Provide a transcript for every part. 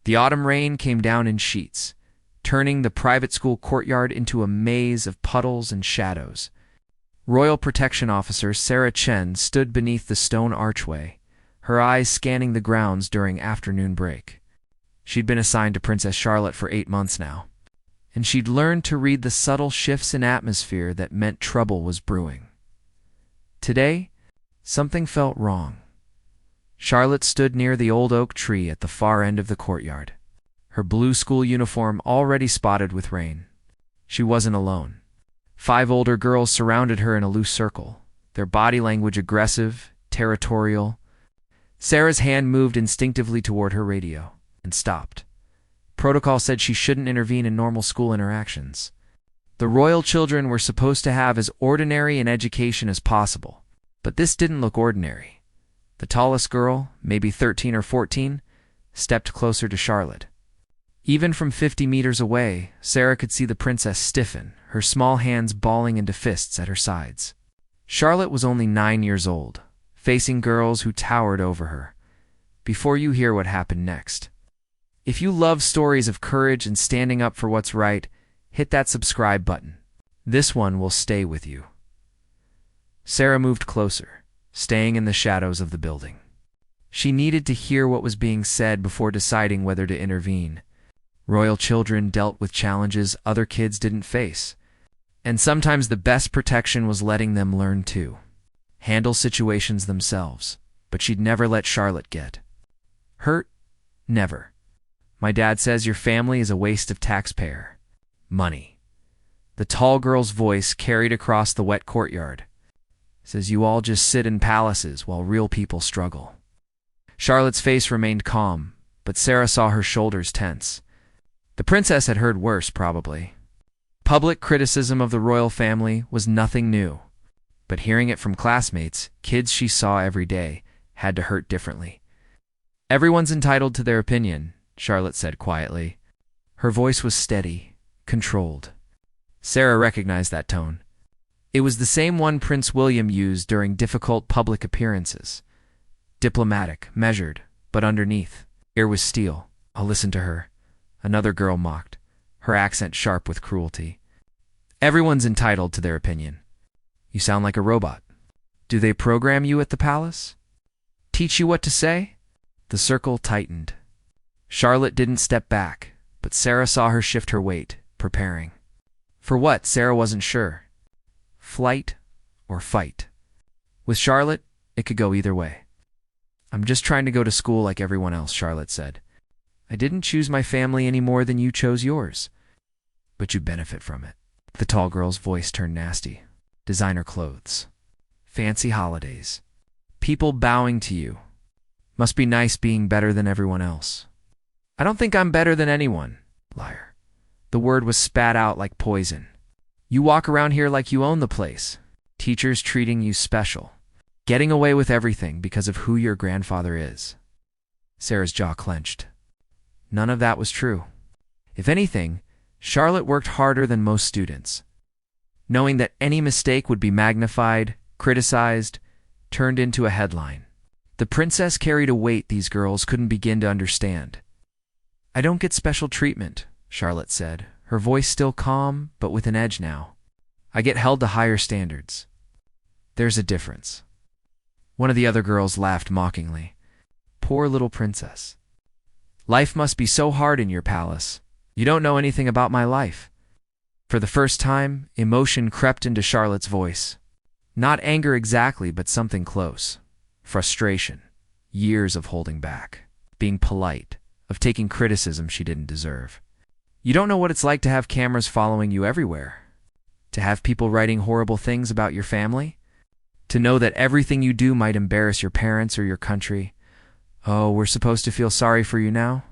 The autumn rain came down in sheets, turning the private school courtyard into a maze of puddles and shadows. Royal Protection Officer Sarah Chen stood beneath the stone archway, her eyes scanning the grounds during afternoon break. She'd been assigned to Princess Charlotte for 8 months now, and she'd learned to read the subtle shifts in atmosphere that meant trouble was brewing. Today, something felt wrong. Charlotte stood near the old oak tree at the far end of the courtyard, her blue school uniform already spotted with rain. She wasn't alone. 5 older girls surrounded her in a loose circle, their body language aggressive, territorial. Sarah's hand moved instinctively toward her radio and stopped. Protocol said she shouldn't intervene in normal school interactions. The royal children were supposed to have as ordinary an education as possible, but this didn't look ordinary. The tallest girl, maybe 13 or 14, stepped closer to Charlotte. Even from 50 meters away, Sarah could see the princess stiffen, her small hands balling into fists at her sides. Charlotte was only 9 years old, facing girls who towered over her. Before you hear what happened next, if you love stories of courage and standing up for what's right, hit that subscribe button. This one will stay with you. Sarah moved closer, staying in the shadows of the building. She needed to hear what was being said before deciding whether to intervene. Royal children dealt with challenges other kids didn't face, and sometimes the best protection was letting them learn too. Handle situations themselves, but she'd never let Charlotte get hurt. Never. My dad says your family is a waste of taxpayer money. The tall girl's voice carried across the wet courtyard. Says you all just sit in palaces while real people struggle. Charlotte's face remained calm, but Sarah saw her shoulders tense. The princess had heard worse, probably. Public criticism of the royal family was nothing new, but hearing it from classmates, kids she saw every day, had to hurt differently. Everyone's entitled to their opinion, Charlotte said quietly. Her voice was steady, controlled. Sarah recognized that tone. It was the same one Prince William used during difficult public appearances. Diplomatic, measured, but underneath, ear was steel. I'll listen to her. Another girl mocked, her accent sharp with cruelty. Everyone's entitled to their opinion. You sound like a robot. Do they program you at the palace? Teach you what to say? The circle tightened. Charlotte didn't step back, but Sarah saw her shift her weight, preparing. For what, Sarah wasn't sure. Flight or fight. With Charlotte, it could go either way. I'm just trying to go to school like everyone else, Charlotte said. I didn't choose my family any more than you chose yours. But you benefit from it. The tall girl's voice turned nasty. Designer clothes. Fancy holidays. People bowing to you. Must be nice being better than everyone else. I don't think I'm better than anyone. Liar. The word was spat out like poison. You walk around here like you own the place. Teachers treating you special. Getting away with everything because of who your grandfather is. Sarah's jaw clenched. None of that was true. If anything, Charlotte worked harder than most students. Knowing that any mistake would be magnified, criticized, turned into a headline. The princess carried a weight these girls couldn't begin to understand. I don't get special treatment, Charlotte said, her voice still calm, but with an edge now. I get held to higher standards. There's a difference. One of the other girls laughed mockingly. Poor little princess. Life must be so hard in your palace. You don't know anything about my life. For the first time, emotion crept into Charlotte's voice. Not anger exactly, but something close. Frustration. Years of holding back. Being polite. Of taking criticism she didn't deserve. You don't know what it's like to have cameras following you everywhere. To have people writing horrible things about your family. To know that everything you do might embarrass your parents or your country. Oh, we're supposed to feel sorry for you now?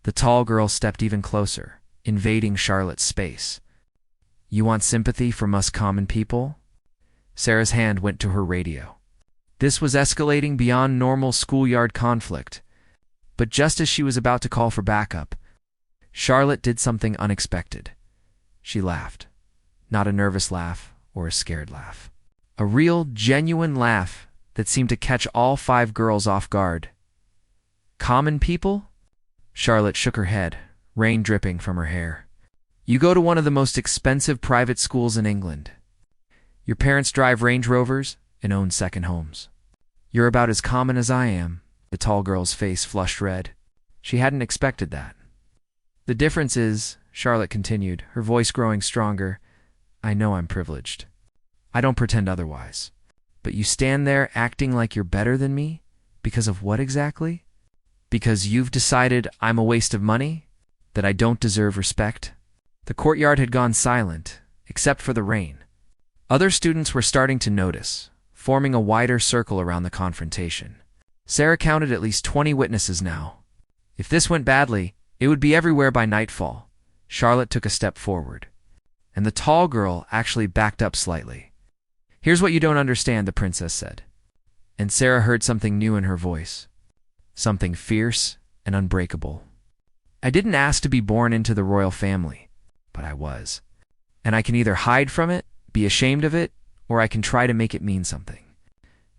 The tall girl stepped even closer, invading Charlotte's space. You want sympathy from us common people? Sarah's hand went to her radio. This was escalating beyond normal schoolyard conflict. But just as she was about to call for backup, Charlotte did something unexpected. She laughed. Not a nervous laugh or a scared laugh. A real, genuine laugh that seemed to catch all 5 girls off guard. Common people? Charlotte shook her head, rain dripping from her hair. You go to one of the most expensive private schools in England. Your parents drive Range Rovers and own second homes. You're about as common as I am. The tall girl's face flushed red. She hadn't expected that. The difference is, Charlotte continued, her voice growing stronger, I know I'm privileged. I don't pretend otherwise. But you stand there acting like you're better than me? Because of what exactly? Because you've decided I'm a waste of money? That I don't deserve respect? The courtyard had gone silent, except for the rain. Other students were starting to notice, forming a wider circle around the confrontation. Sarah counted at least 20 witnesses now. If this went badly, it would be everywhere by nightfall. Charlotte took a step forward, and the tall girl actually backed up slightly. Here's what you don't understand, the princess said. And Sarah heard something new in her voice. Something fierce and unbreakable. I didn't ask to be born into the royal family, but I was. And I can either hide from it, be ashamed of it, or I can try to make it mean something.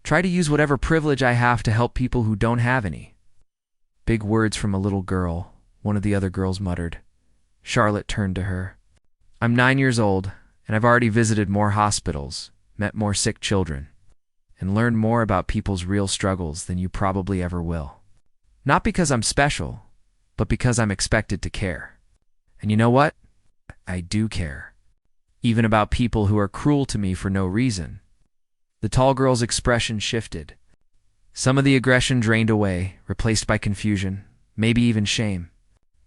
Try to use whatever privilege I have to help people who don't have any. Big words from a little girl, one of the other girls muttered. Charlotte turned to her. I'm 9 years old, and I've already visited more hospitals, met more sick children, and learned more about people's real struggles than you probably ever will. Not because I'm special, but because I'm expected to care. And you know what? I do care. Even about people who are cruel to me for no reason. The tall girl's expression shifted. Some of the aggression drained away, replaced by confusion, maybe even shame.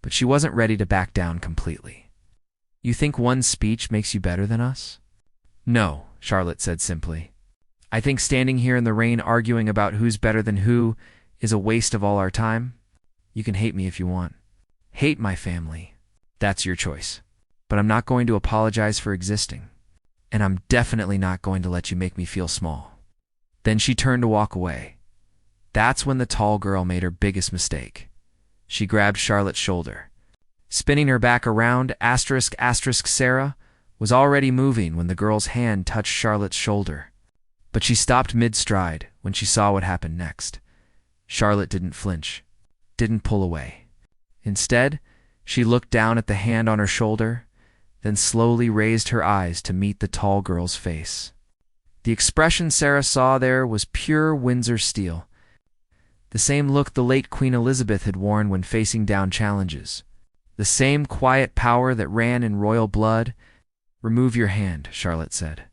But she wasn't ready to back down completely. You think one speech makes you better than us? No, Charlotte said simply. I think standing here in the rain arguing about who's better than who is a waste of all our time. You can hate me if you want. Hate my family. That's your choice. But I'm not going to apologize for existing. And I'm definitely not going to let you make me feel small. Then she turned to walk away. That's when the tall girl made her biggest mistake. She grabbed Charlotte's shoulder. Spinning her back around, Sarah was already moving when the girl's hand touched Charlotte's shoulder. But she stopped mid-stride when she saw what happened next. Charlotte didn't flinch, didn't pull away. Instead, she looked down at the hand on her shoulder, then slowly raised her eyes to meet the tall girl's face. The expression Sarah saw there was pure Windsor steel. The same look the late Queen Elizabeth had worn when facing down challenges. The same quiet power that ran in royal blood. Remove your hand, Charlotte said.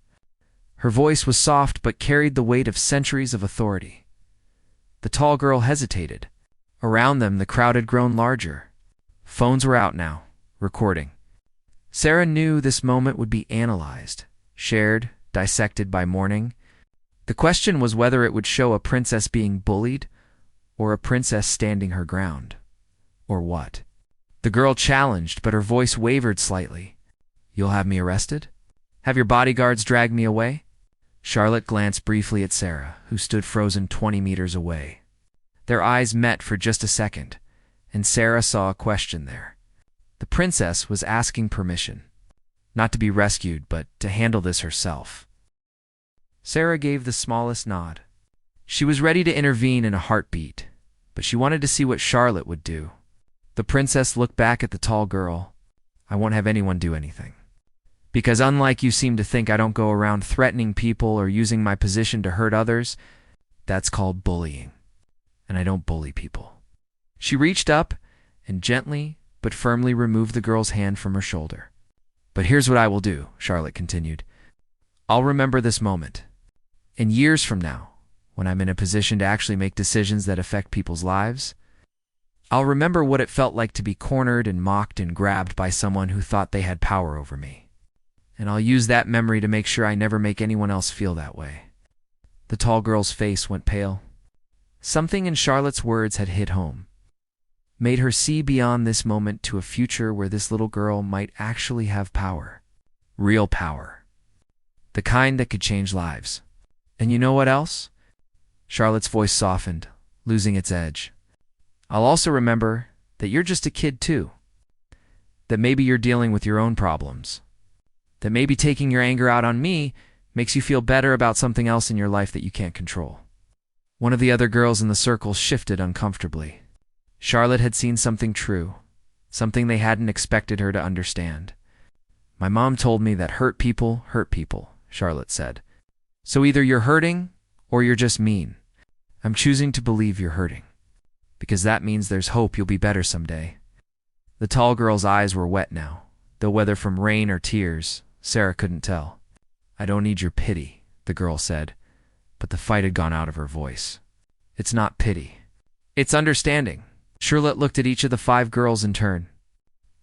Her voice was soft but carried the weight of centuries of authority. The tall girl hesitated. Around them, the crowd had grown larger. Phones were out now, recording. Sarah knew this moment would be analyzed, shared, dissected by morning. The question was whether it would show a princess being bullied or a princess standing her ground. Or what? The girl challenged, but her voice wavered slightly. You'll have me arrested? Have your bodyguards drag me away? Charlotte glanced briefly at Sarah, who stood frozen 20 meters away. Their eyes met for just a second, and Sarah saw a question there. The princess was asking permission, not to be rescued, but to handle this herself. Sarah gave the smallest nod. She was ready to intervene in a heartbeat, but she wanted to see what Charlotte would do. The princess looked back at the tall girl. I won't have anyone do anything. Because unlike you seem to think I don't go around threatening people or using my position to hurt others, that's called bullying. And I don't bully people. She reached up and gently but firmly removed the girl's hand from her shoulder. But here's what I will do, Charlotte continued. I'll remember this moment. And years from now, when I'm in a position to actually make decisions that affect people's lives, I'll remember what it felt like to be cornered and mocked and grabbed by someone who thought they had power over me. And I'll use that memory to make sure I never make anyone else feel that way. The tall girl's face went pale. Something in Charlotte's words had hit home, made her see beyond this moment to a future where this little girl might actually have power. Real power. The kind that could change lives. And you know what else? Charlotte's voice softened, losing its edge. I'll also remember that you're just a kid too. That maybe you're dealing with your own problems. That maybe taking your anger out on me makes you feel better about something else in your life that you can't control. One of the other girls in the circle shifted uncomfortably. Charlotte had seen something true, something they hadn't expected her to understand. My mom told me that hurt people, Charlotte said. So either you're hurting or you're just mean. I'm choosing to believe you're hurting, because that means there's hope you'll be better someday. The tall girl's eyes were wet now, though whether from rain or tears, Sarah couldn't tell. I don't need your pity, the girl said, but the fight had gone out of her voice. It's not pity. It's understanding. Charlotte looked at each of the 5 girls in turn.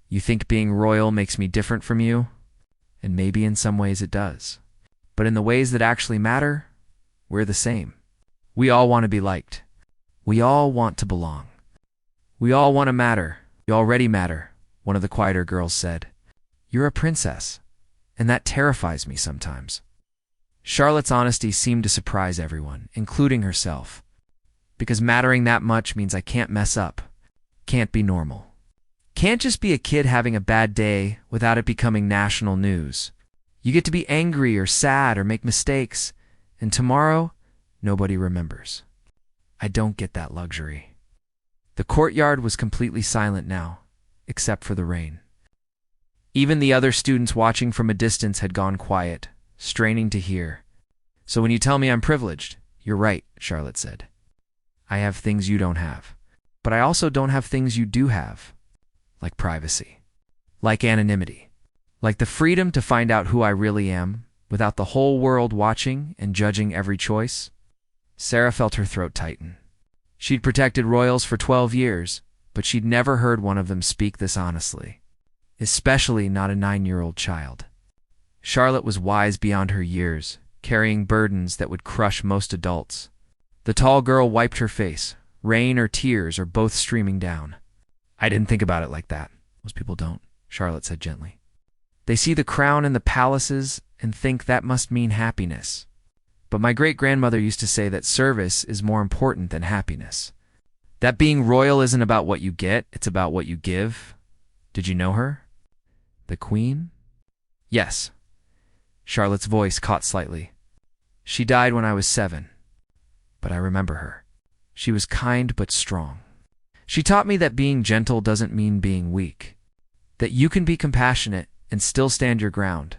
You think being royal makes me different from you? And maybe in some ways it does. But in the ways that actually matter, we're the same. We all want to be liked. We all want to belong. We all want to matter. You already matter, one of the quieter girls said. You're a princess, and that terrifies me sometimes. Charlotte's honesty seemed to surprise everyone, including herself. Because mattering that much means I can't mess up, can't be normal. Can't just be a kid having a bad day without it becoming national news. You get to be angry or sad or make mistakes, and tomorrow, nobody remembers. I don't get that luxury. The courtyard was completely silent now, except for the rain. Even the other students watching from a distance had gone quiet, straining to hear. So when you tell me I'm privileged, you're right, Charlotte said. I have things you don't have, but I also don't have things you do have, like privacy, like anonymity, like the freedom to find out who I really am without the whole world watching and judging every choice. Sarah felt her throat tighten. She'd protected royals for 12 years, but she'd never heard one of them speak this honestly, especially not a 9-year-old child. Charlotte was wise beyond her years, carrying burdens that would crush most adults. The tall girl wiped her face, rain or tears or both streaming down. I didn't think about it like that. Most people don't, Charlotte said gently. They see the crown and the palaces and think that must mean happiness. But my great-grandmother used to say that service is more important than happiness. That being royal isn't about what you get, it's about what you give. Did you know her? The Queen? Yes. Charlotte's voice caught slightly. She died when I was 7. But I remember her. She was kind but strong. She taught me that being gentle doesn't mean being weak. That you can be compassionate and still stand your ground.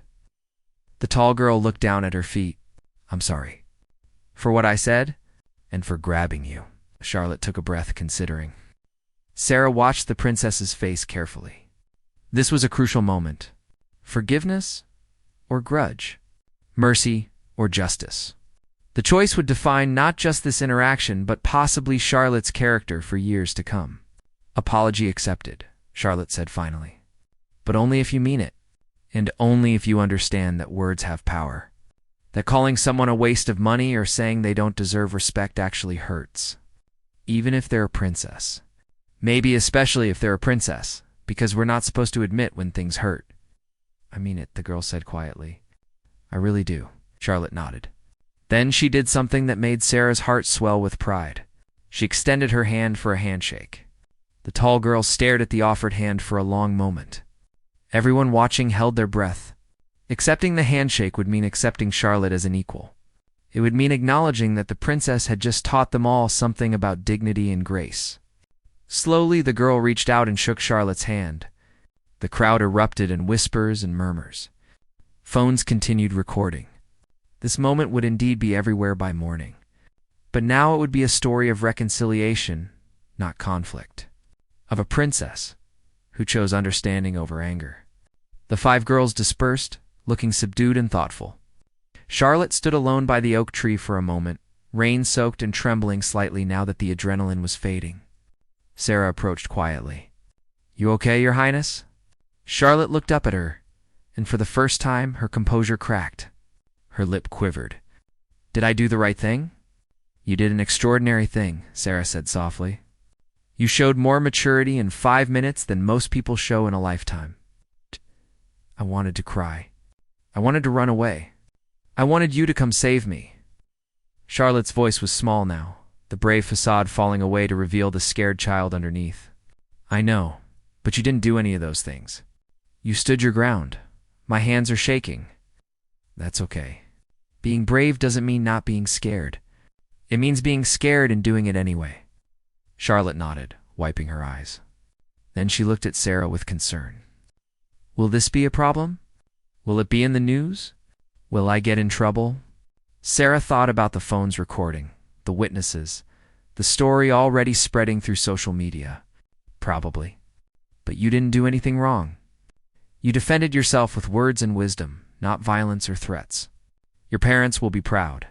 The tall girl looked down at her feet. I'm sorry. For what I said, and for grabbing you. Charlotte took a breath, considering. Sarah watched the princess's face carefully. This was a crucial moment. Forgiveness or grudge? Mercy or justice? The choice would define not just this interaction, but possibly Charlotte's character for years to come. Apology accepted, Charlotte said finally. But only if you mean it, and only if you understand that words have power. That calling someone a waste of money or saying they don't deserve respect actually hurts. Even if they're a princess. Maybe especially if they're a princess, because we're not supposed to admit when things hurt. I mean it, the girl said quietly. I really do, Charlotte nodded. Then she did something that made Sarah's heart swell with pride. She extended her hand for a handshake. The tall girl stared at the offered hand for a long moment. Everyone watching held their breath. Accepting the handshake would mean accepting Charlotte as an equal. It would mean acknowledging that the princess had just taught them all something about dignity and grace. Slowly, the girl reached out and shook Charlotte's hand. The crowd erupted in whispers and murmurs. Phones continued recording. This moment would indeed be everywhere by morning. But now it would be a story of reconciliation, not conflict. Of a princess who chose understanding over anger. The 5 girls dispersed, looking subdued and thoughtful. Charlotte stood alone by the oak tree for a moment, rain-soaked and trembling slightly now that the adrenaline was fading. Sarah approached quietly. You okay, Your Highness? Charlotte looked up at her, and for the first time her composure cracked. Her lip quivered. Did I do the right thing? You did an extraordinary thing, Sarah said softly. You showed more maturity in 5 minutes than most people show in a lifetime. I wanted to cry. I wanted to run away. I wanted you to come save me. Charlotte's voice was small now, the brave facade falling away to reveal the scared child underneath. I know, but you didn't do any of those things. You stood your ground. My hands are shaking. That's okay. Being brave doesn't mean not being scared. It means being scared and doing it anyway. Charlotte nodded, wiping her eyes. Then she looked at Sarah with concern. Will this be a problem? Will it be in the news? Will I get in trouble? Sarah thought about the phone's recording, the witnesses, the story already spreading through social media. Probably. But you didn't do anything wrong. You defended yourself with words and wisdom, not violence or threats. Your parents will be proud.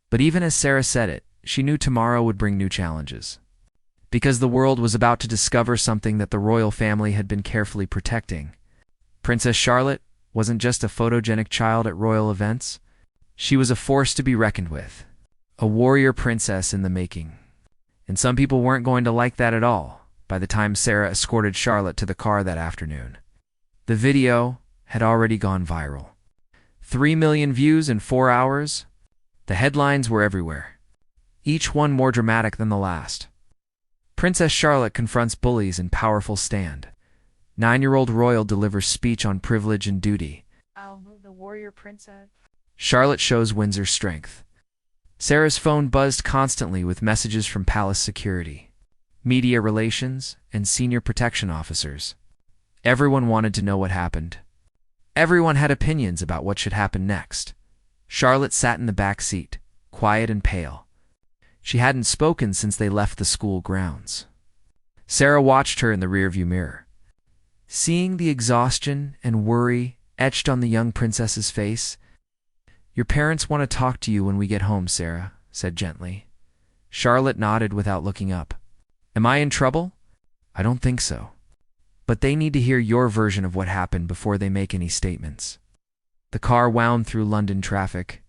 But even as Sarah said it, she knew tomorrow would bring new challenges. Because the world was about to discover something that the royal family had been carefully protecting. Princess Charlotte wasn't just a photogenic child at royal events. She was a force to be reckoned with. A warrior princess in the making. And some people weren't going to like that at all by the time Sarah escorted Charlotte to the car that afternoon. The video had already gone viral. 3 million views in 4 hours. The headlines were everywhere, each one more dramatic than the last. Princess Charlotte confronts bullies in powerful stand. 9-year-old royal delivers speech on privilege and duty. The warrior princess. Charlotte shows Windsor's strength. Sarah's phone buzzed constantly with messages from palace security, media relations, and senior protection officers. Everyone wanted to know what happened. Everyone had opinions about what should happen next. Charlotte sat in the back seat, quiet and pale. She hadn't spoken since they left the school grounds. Sarah watched her in the rearview mirror. Seeing the exhaustion and worry etched on the young princess's face, "Your parents want to talk to you when we get home," Sarah said gently. Charlotte nodded without looking up. "Am I in trouble?" "I don't think so. But they need to hear your version of what happened before they make any statements." The car wound through London traffic,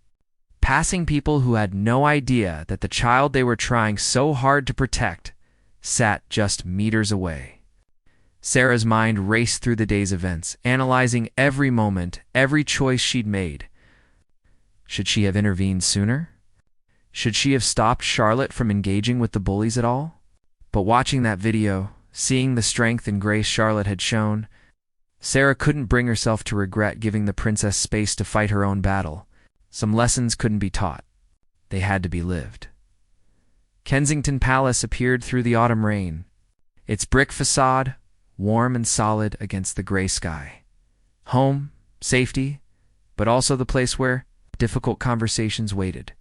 passing people who had no idea that the child they were trying so hard to protect sat just meters away. Sarah's mind raced through the day's events, analyzing every moment, every choice she'd made. Should she have intervened sooner? Should she have stopped Charlotte from engaging with the bullies at all? But watching that video, seeing the strength and grace Charlotte had shown, Sarah couldn't bring herself to regret giving the princess space to fight her own battle. Some lessons couldn't be taught. They had to be lived. Kensington Palace appeared through the autumn rain, its brick facade warm and solid against the gray sky. Home, safety, but also the place where difficult conversations waited.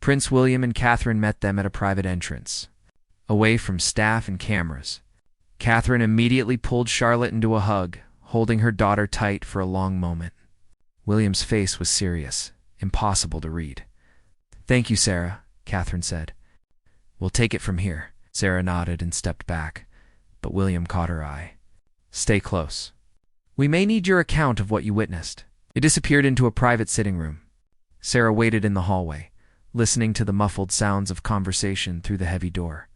Prince William and Catherine met them at a private entrance, away from staff and cameras. Catherine immediately pulled Charlotte into a hug, holding her daughter tight for a long moment. William's face was serious, impossible to read. "Thank you, Sarah," Catherine said. "We'll take it from here." Sarah nodded and stepped back, but William caught her eye. "Stay close. We may need your account of what you witnessed." They disappeared into a private sitting room. Sarah waited in the hallway, listening to the muffled sounds of conversation through the heavy door.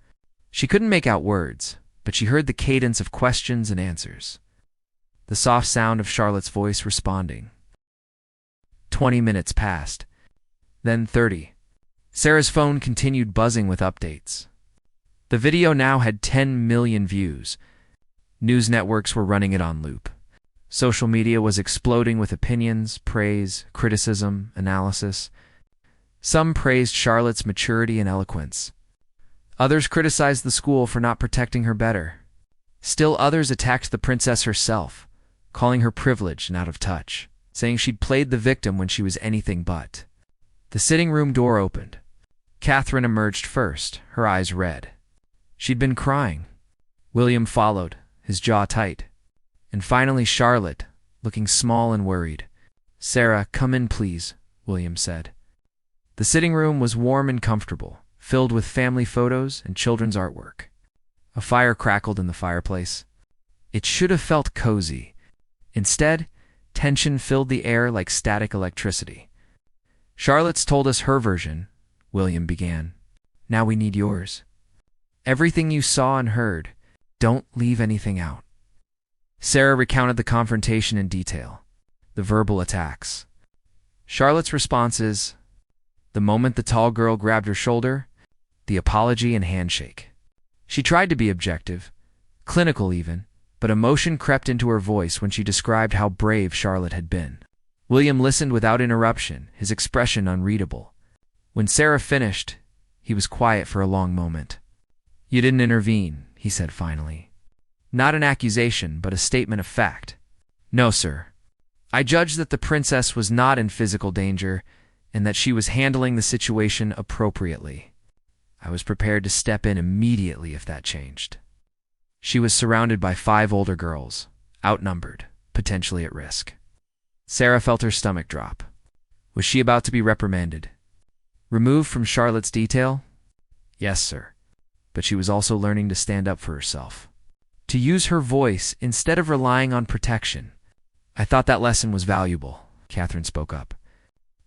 She couldn't make out words, but she heard the cadence of questions and answers, the soft sound of Charlotte's voice responding. 20 minutes passed, then 30. Sarah's phone continued buzzing with updates. The video now had 10 million views. News networks were running it on loop. Social media was exploding with opinions, praise, criticism, analysis. Some praised Charlotte's maturity and eloquence. Others criticized the school for not protecting her better. Still others attacked the princess herself, calling her privileged and out of touch, saying she'd played the victim when she was anything but. The sitting room door opened. Catherine emerged first, her eyes red. She'd been crying. William followed, his jaw tight. And finally Charlotte, looking small and worried. "Sarah, come in, please," William said. The sitting room was warm and comfortable, filled with family photos and children's artwork. A fire crackled in the fireplace. It should have felt cozy. Instead, tension filled the air like static electricity. "Charlotte's told us her version," William began. "Now we need yours. Everything you saw and heard. Don't leave anything out." Sarah recounted the confrontation in detail, the verbal attacks. Charlotte's responses, the moment the tall girl grabbed her shoulder, the apology and handshake. She tried to be objective, clinical even, but emotion crept into her voice when she described how brave Charlotte had been. William listened without interruption, his expression unreadable. When Sarah finished, he was quiet for a long moment. You didn't intervene, he said finally. Not an accusation, but a statement of fact. No, sir. I judged that the princess was not in physical danger and that she was handling the situation appropriately. I was prepared to step in immediately if that changed. She was surrounded by 5 older girls, outnumbered, potentially at risk. Sarah felt her stomach drop. Was she about to be reprimanded? Removed from Charlotte's detail? Yes, sir. But she was also learning to stand up for herself. To use her voice instead of relying on protection. I thought that lesson was valuable, Catherine spoke up.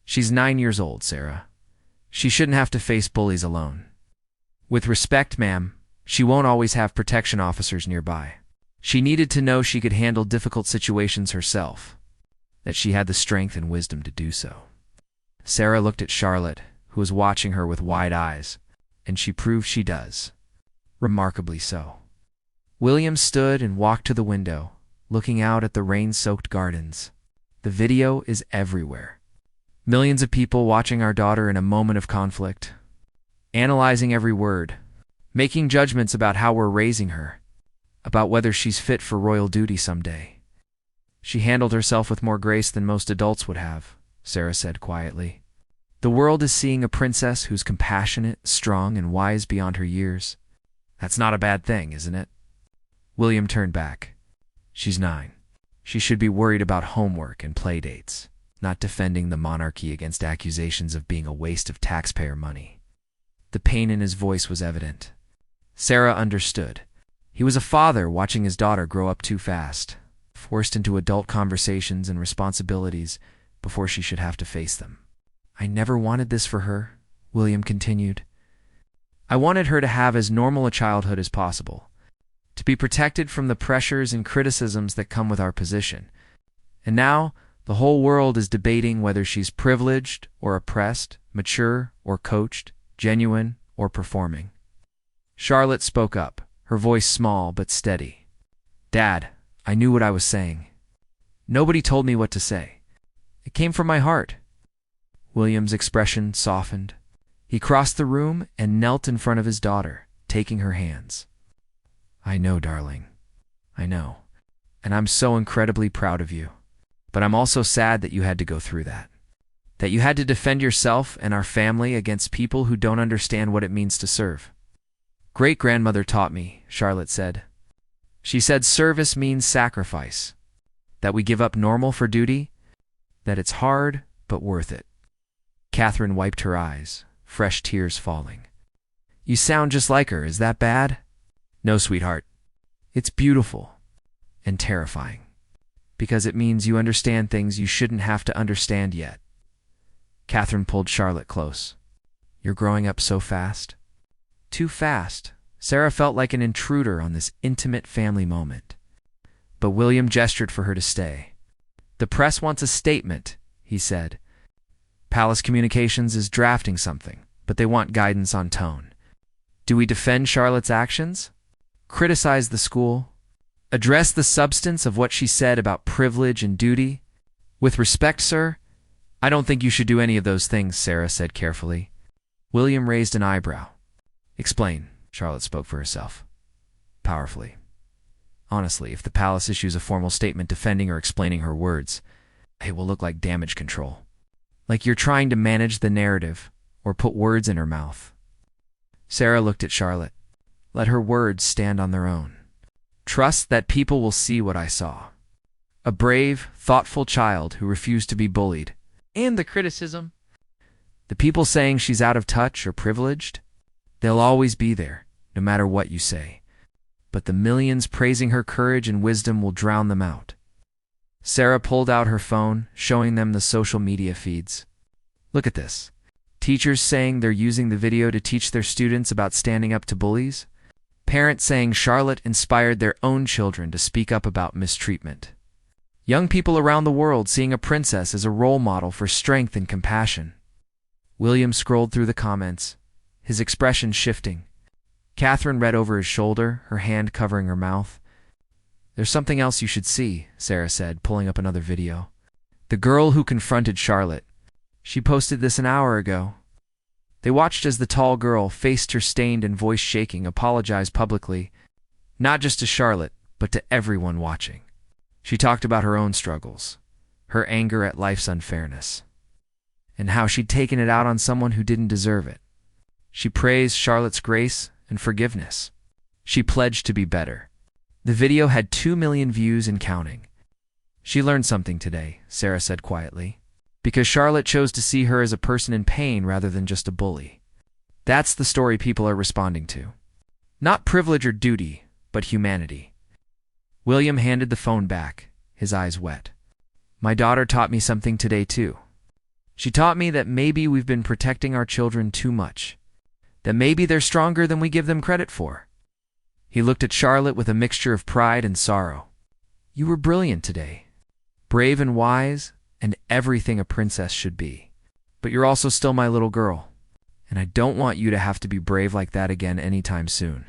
She's 9 years old, Sarah. She shouldn't have to face bullies alone. With respect, ma'am, she won't always have protection officers nearby. She needed to know she could handle difficult situations herself, that she had the strength and wisdom to do so. Sarah looked at Charlotte, who was watching her with wide eyes, and she proved she does. Remarkably so. William stood and walked to the window, looking out at the rain-soaked gardens. The video is everywhere. Millions of people watching our daughter in a moment of conflict, analyzing every word, making judgments about how we're raising her, about whether she's fit for royal duty someday. She handled herself with more grace than most adults would have, Sarah said quietly. The world is seeing a princess who's compassionate, strong, and wise beyond her years. That's not a bad thing, isn't it? William turned back. She's 9. She should be worried about homework and play dates, not defending the monarchy against accusations of being a waste of taxpayer money. The pain in his voice was evident. Sarah understood. He was a father watching his daughter grow up too fast, forced into adult conversations and responsibilities before she should have to face them. I never wanted this for her, William continued. I wanted her to have as normal a childhood as possible, to be protected from the pressures and criticisms that come with our position. And now, the whole world is debating whether she's privileged or oppressed, mature or coached, genuine or performing. Charlotte spoke up, her voice small but steady. Dad, I knew what I was saying. Nobody told me what to say. It came from my heart. William's expression softened. He crossed the room and knelt in front of his daughter, taking her hands. I know, darling. I know. And I'm so incredibly proud of you. But I'm also sad that you had to go through that. That you had to defend yourself and our family against people who don't understand what it means to serve. Great-grandmother taught me, Charlotte said. She said service means sacrifice. That we give up normal for duty. That it's hard, but worth it. Catherine wiped her eyes, fresh tears falling. You sound just like her. Is that bad? No, sweetheart. It's beautiful and terrifying. Because it means you understand things you shouldn't have to understand yet. Catherine pulled Charlotte close. You're growing up so fast. Too fast. Sarah felt like an intruder on this intimate family moment. But William gestured for her to stay. The press wants a statement, he said. Palace Communications is drafting something, but they want guidance on tone. Do we defend Charlotte's actions? Criticize the school? Address the substance of what she said about privilege and duty? With respect, sir, I don't think you should do any of those things, Sarah said carefully. William raised an eyebrow. Explain, Charlotte spoke for herself. Powerfully. Honestly, if the palace issues a formal statement defending or explaining her words, it will look like damage control. Like you're trying to manage the narrative or put words in her mouth. Sarah looked at Charlotte. Let her words stand on their own. Trust that people will see what I saw. A brave, thoughtful child who refused to be bullied. And the criticism. The people saying she's out of touch or privileged, they'll always be there, no matter what you say. But the millions praising her courage and wisdom will drown them out. Sarah pulled out her phone, showing them the social media feeds. Look at this. Teachers saying they're using the video to teach their students about standing up to bullies. Parents saying Charlotte inspired their own children to speak up about mistreatment. Young people around the world seeing a princess as a role model for strength and compassion. William scrolled through the comments, his expression shifting. Catherine read over his shoulder, her hand covering her mouth. There's something else you should see, Sarah said, pulling up another video. The girl who confronted Charlotte. She posted this an hour ago. They watched as the tall girl, face tear-stained and voice shaking, apologized publicly, not just to Charlotte, but to everyone watching. She talked about her own struggles, her anger at life's unfairness, and how she'd taken it out on someone who didn't deserve it. She praised Charlotte's grace and forgiveness. She pledged to be better. The video had 2 million views and counting. She learned something today, Sarah said quietly, because Charlotte chose to see her as a person in pain rather than just a bully. That's the story people are responding to. Not privilege or duty, but humanity. William handed the phone back, his eyes wet. My daughter taught me something today too. She taught me that maybe we've been protecting our children too much, that maybe they're stronger than we give them credit for. He looked at Charlotte with a mixture of pride and sorrow. You were brilliant today, brave and wise, and everything a princess should be. But you're also still my little girl, and I don't want you to have to be brave like that again anytime soon.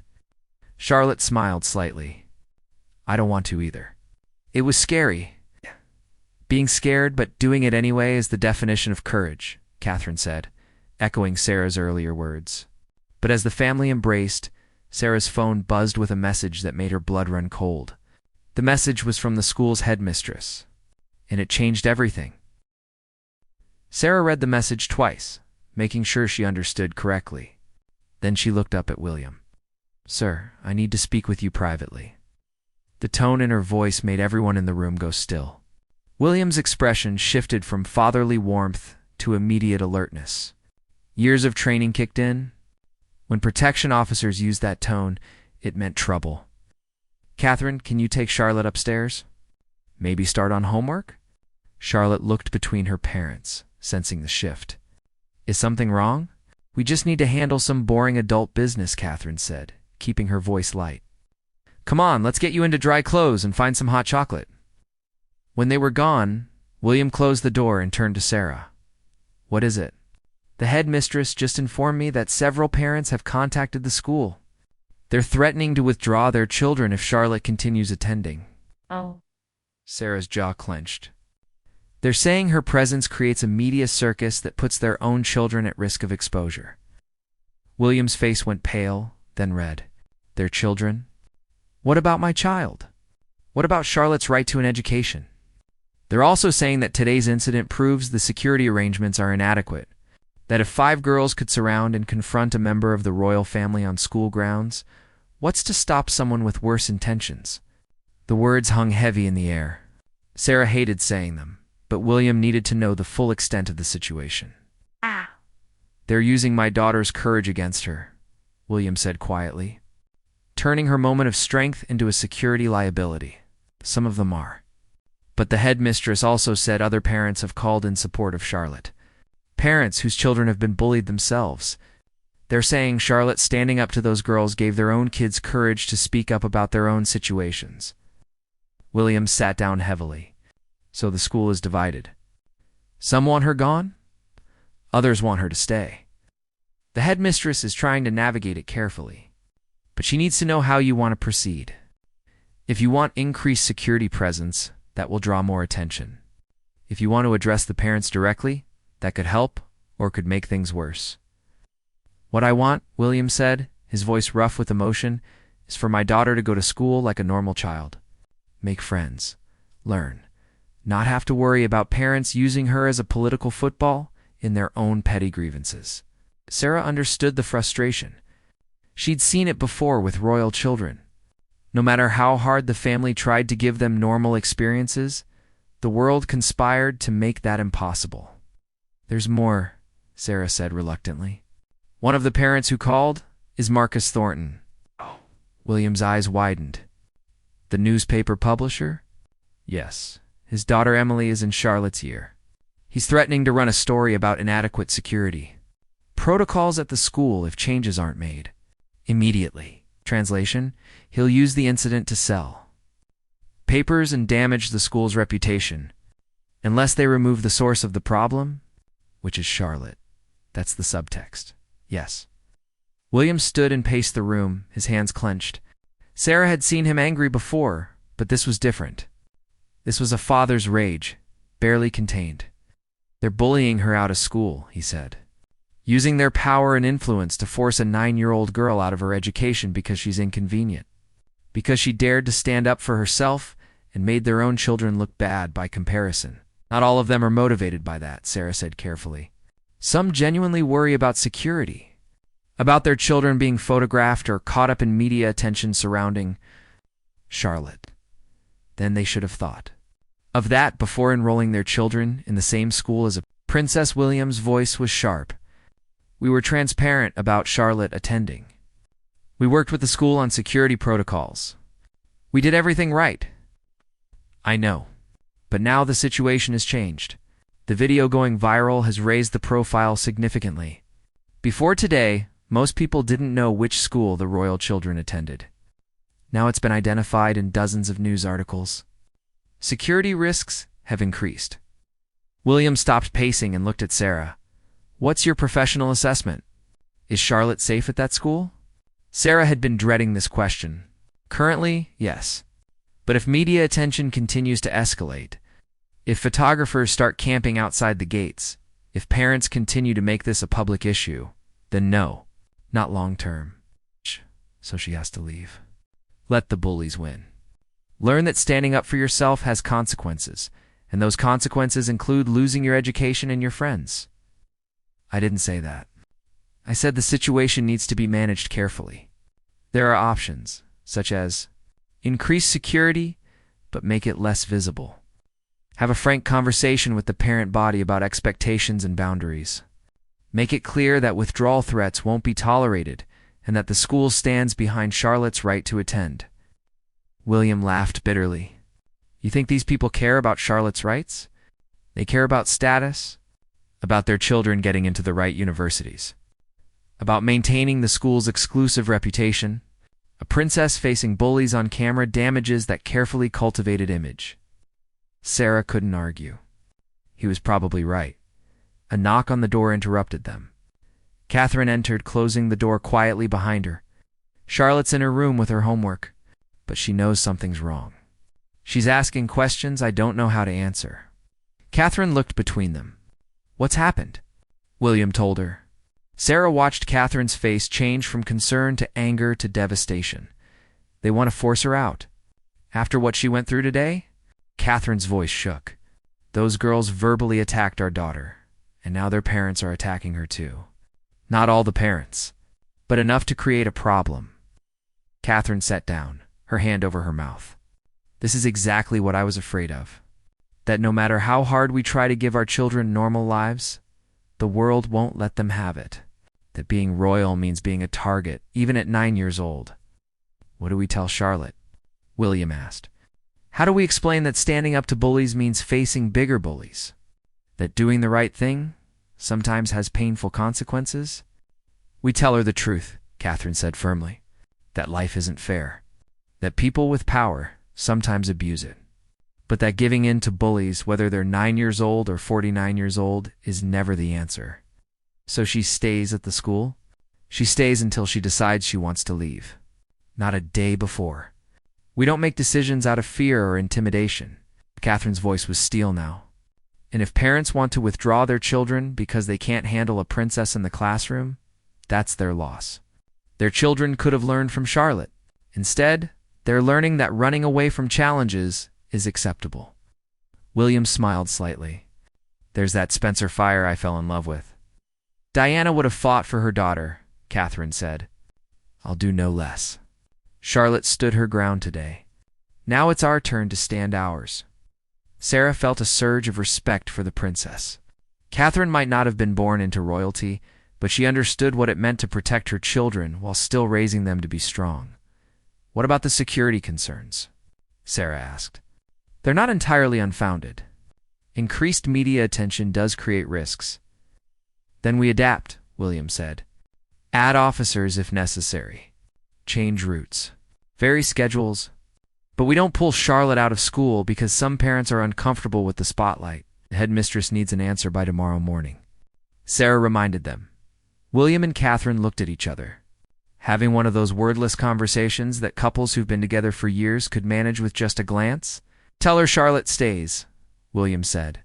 Charlotte smiled slightly. I don't want to either. It was scary. Being scared but doing it anyway is the definition of courage, Catherine said, echoing Sarah's earlier words. But as the family embraced, Sarah's phone buzzed with a message that made her blood run cold. The message was from the school's headmistress, and it changed everything. Sarah read the message twice, making sure she understood correctly. Then she looked up at William. Sir, I need to speak with you privately. The tone in her voice made everyone in the room go still. William's expression shifted from fatherly warmth to immediate alertness. Years of training kicked in. When protection officers used that tone, it meant trouble. Catherine, can you take Charlotte upstairs? Maybe start on homework? Charlotte looked between her parents, sensing the shift. Is something wrong? We just need to handle some boring adult business, Catherine said, keeping her voice light. Come on, let's get you into dry clothes and find some hot chocolate. When they were gone, William closed the door and turned to Sarah. What is it? The headmistress just informed me that several parents have contacted the school. They're threatening to withdraw their children if Charlotte continues attending. Oh. Sarah's jaw clenched. They're saying her presence creates a media circus that puts their own children at risk of exposure. William's face went pale, then red. Their children? What about my child? What about Charlotte's right to an education? They're also saying that today's incident proves the security arrangements are inadequate, that if 5 girls could surround and confront a member of the royal family on school grounds, what's to stop someone with worse intentions? The words hung heavy in the air. Sarah hated saying them, but William needed to know the full extent of the situation. They're using my daughter's courage against her, William said quietly, turning her moment of strength into a security liability. Some of them are. But the headmistress also said other parents have called in support of Charlotte. Parents whose children have been bullied themselves. They're saying Charlotte standing up to those girls gave their own kids courage to speak up about their own situations. William sat down heavily. So the school is divided. Some want her gone. Others want her to stay. The headmistress is trying to navigate it carefully, but she needs to know how you want to proceed. If you want increased security presence, that will draw more attention. If you want to address the parents directly, that could help or could make things worse. What I want, William said, his voice rough with emotion, is for my daughter to go to school like a normal child. Make friends. Learn. Not have to worry about parents using her as a political football in their own petty grievances. Sarah understood the frustration. She'd seen it before with royal children. No matter how hard the family tried to give them normal experiences, the world conspired to make that impossible. There's more, Sarah said reluctantly. One of the parents who called is Marcus Thornton. William's eyes widened. The newspaper publisher? Yes. His daughter Emily is in Charlotte's year. He's threatening to run a story about inadequate security. Protocols at the school if changes aren't made. Immediately. Translation, he'll use the incident to sell papers and damage the school's reputation, unless they remove the source of the problem, which is Charlotte. That's the subtext. Yes. William stood and paced the room, his hands clenched. Sarah had seen him angry before, but this was different. This was a father's rage, barely contained. They're bullying her out of school, he said. using their power and influence to force a 9-year-old girl out of her education because she's inconvenient, because she dared to stand up for herself and made their own children look bad by comparison. Not all of them are motivated by that, Sarah said carefully. Some genuinely worry about security, about their children being photographed or caught up in media attention surrounding Charlotte. Then they should have thought of that before enrolling their children in the same school as a Princess. William's voice was sharp. We were transparent about Charlotte attending. We worked with the school on security protocols. We did everything right. I know. But now the situation has changed. The video going viral has raised the profile significantly. Before today, most people didn't know which school the royal children attended. Now it's been identified in dozens of news articles. Security risks have increased. William stopped pacing and looked at Sarah. What's your professional assessment? Is Charlotte safe at that school? Sarah had been dreading this question. Currently, yes. But if media attention continues to escalate, if photographers start camping outside the gates, if parents continue to make this a public issue, then no, not long term. So she has to leave. Let the bullies win. Learn that standing up for yourself has consequences, and those consequences include losing your education and your friends. I didn't say that. I said the situation needs to be managed carefully. There are options, such as increase security, but make it less visible. Have a frank conversation with the parent body about expectations and boundaries. Make it clear that withdrawal threats won't be tolerated and that the school stands behind Charlotte's right to attend. William laughed bitterly. You think these people care about Charlotte's rights? They care about status, about their children getting into the right universities, about maintaining the school's exclusive reputation. A princess facing bullies on camera damages that carefully cultivated image. Sarah couldn't argue. He was probably right. A knock on the door interrupted them. Catherine entered, closing the door quietly behind her. Charlotte's in her room with her homework, but she knows something's wrong. She's asking questions I don't know how to answer. Catherine looked between them. What's happened? William told her. Sarah watched Catherine's face change from concern to anger to devastation. They want to force her out. After what she went through today? Catherine's voice shook. Those girls verbally attacked our daughter, and now their parents are attacking her too. Not all the parents, but enough to create a problem. Catherine sat down, her hand over her mouth. This is exactly what I was afraid of. That no matter how hard we try to give our children normal lives, the world won't let them have it. That being royal means being a target, even at 9 years old. What do we tell Charlotte? William asked. How do we explain that standing up to bullies means facing bigger bullies? That doing the right thing sometimes has painful consequences? We tell her the truth, Catherine said firmly. That life isn't fair. That people with power sometimes abuse it. But that giving in to bullies, whether they're 9 years old or 49 years old, is never the answer. So she stays at the school? She stays until she decides she wants to leave. Not a day before. We don't make decisions out of fear or intimidation. Catherine's voice was steel now. And if parents want to withdraw their children because they can't handle a princess in the classroom, that's their loss. Their children could have learned from Charlotte. Instead, they're learning that running away from challenges is acceptable. William smiled slightly. There's that Spencer Fire I fell in love with. Diana would have fought for her daughter, Catherine said. I'll do no less. Charlotte stood her ground today. Now it's our turn to stand ours. Sarah felt a surge of respect for the princess. Catherine might not have been born into royalty, but she understood what it meant to protect her children while still raising them to be strong. What about the security concerns? Sarah asked. They're not entirely unfounded. Increased media attention does create risks. Then we adapt, William said. Add officers if necessary. Change routes. Vary schedules. But we don't pull Charlotte out of school because some parents are uncomfortable with the spotlight. The headmistress needs an answer by tomorrow morning. Sarah reminded them. William and Catherine looked at each other. Having one of those wordless conversations that couples who've been together for years could manage with just a glance? Tell her Charlotte stays, William said.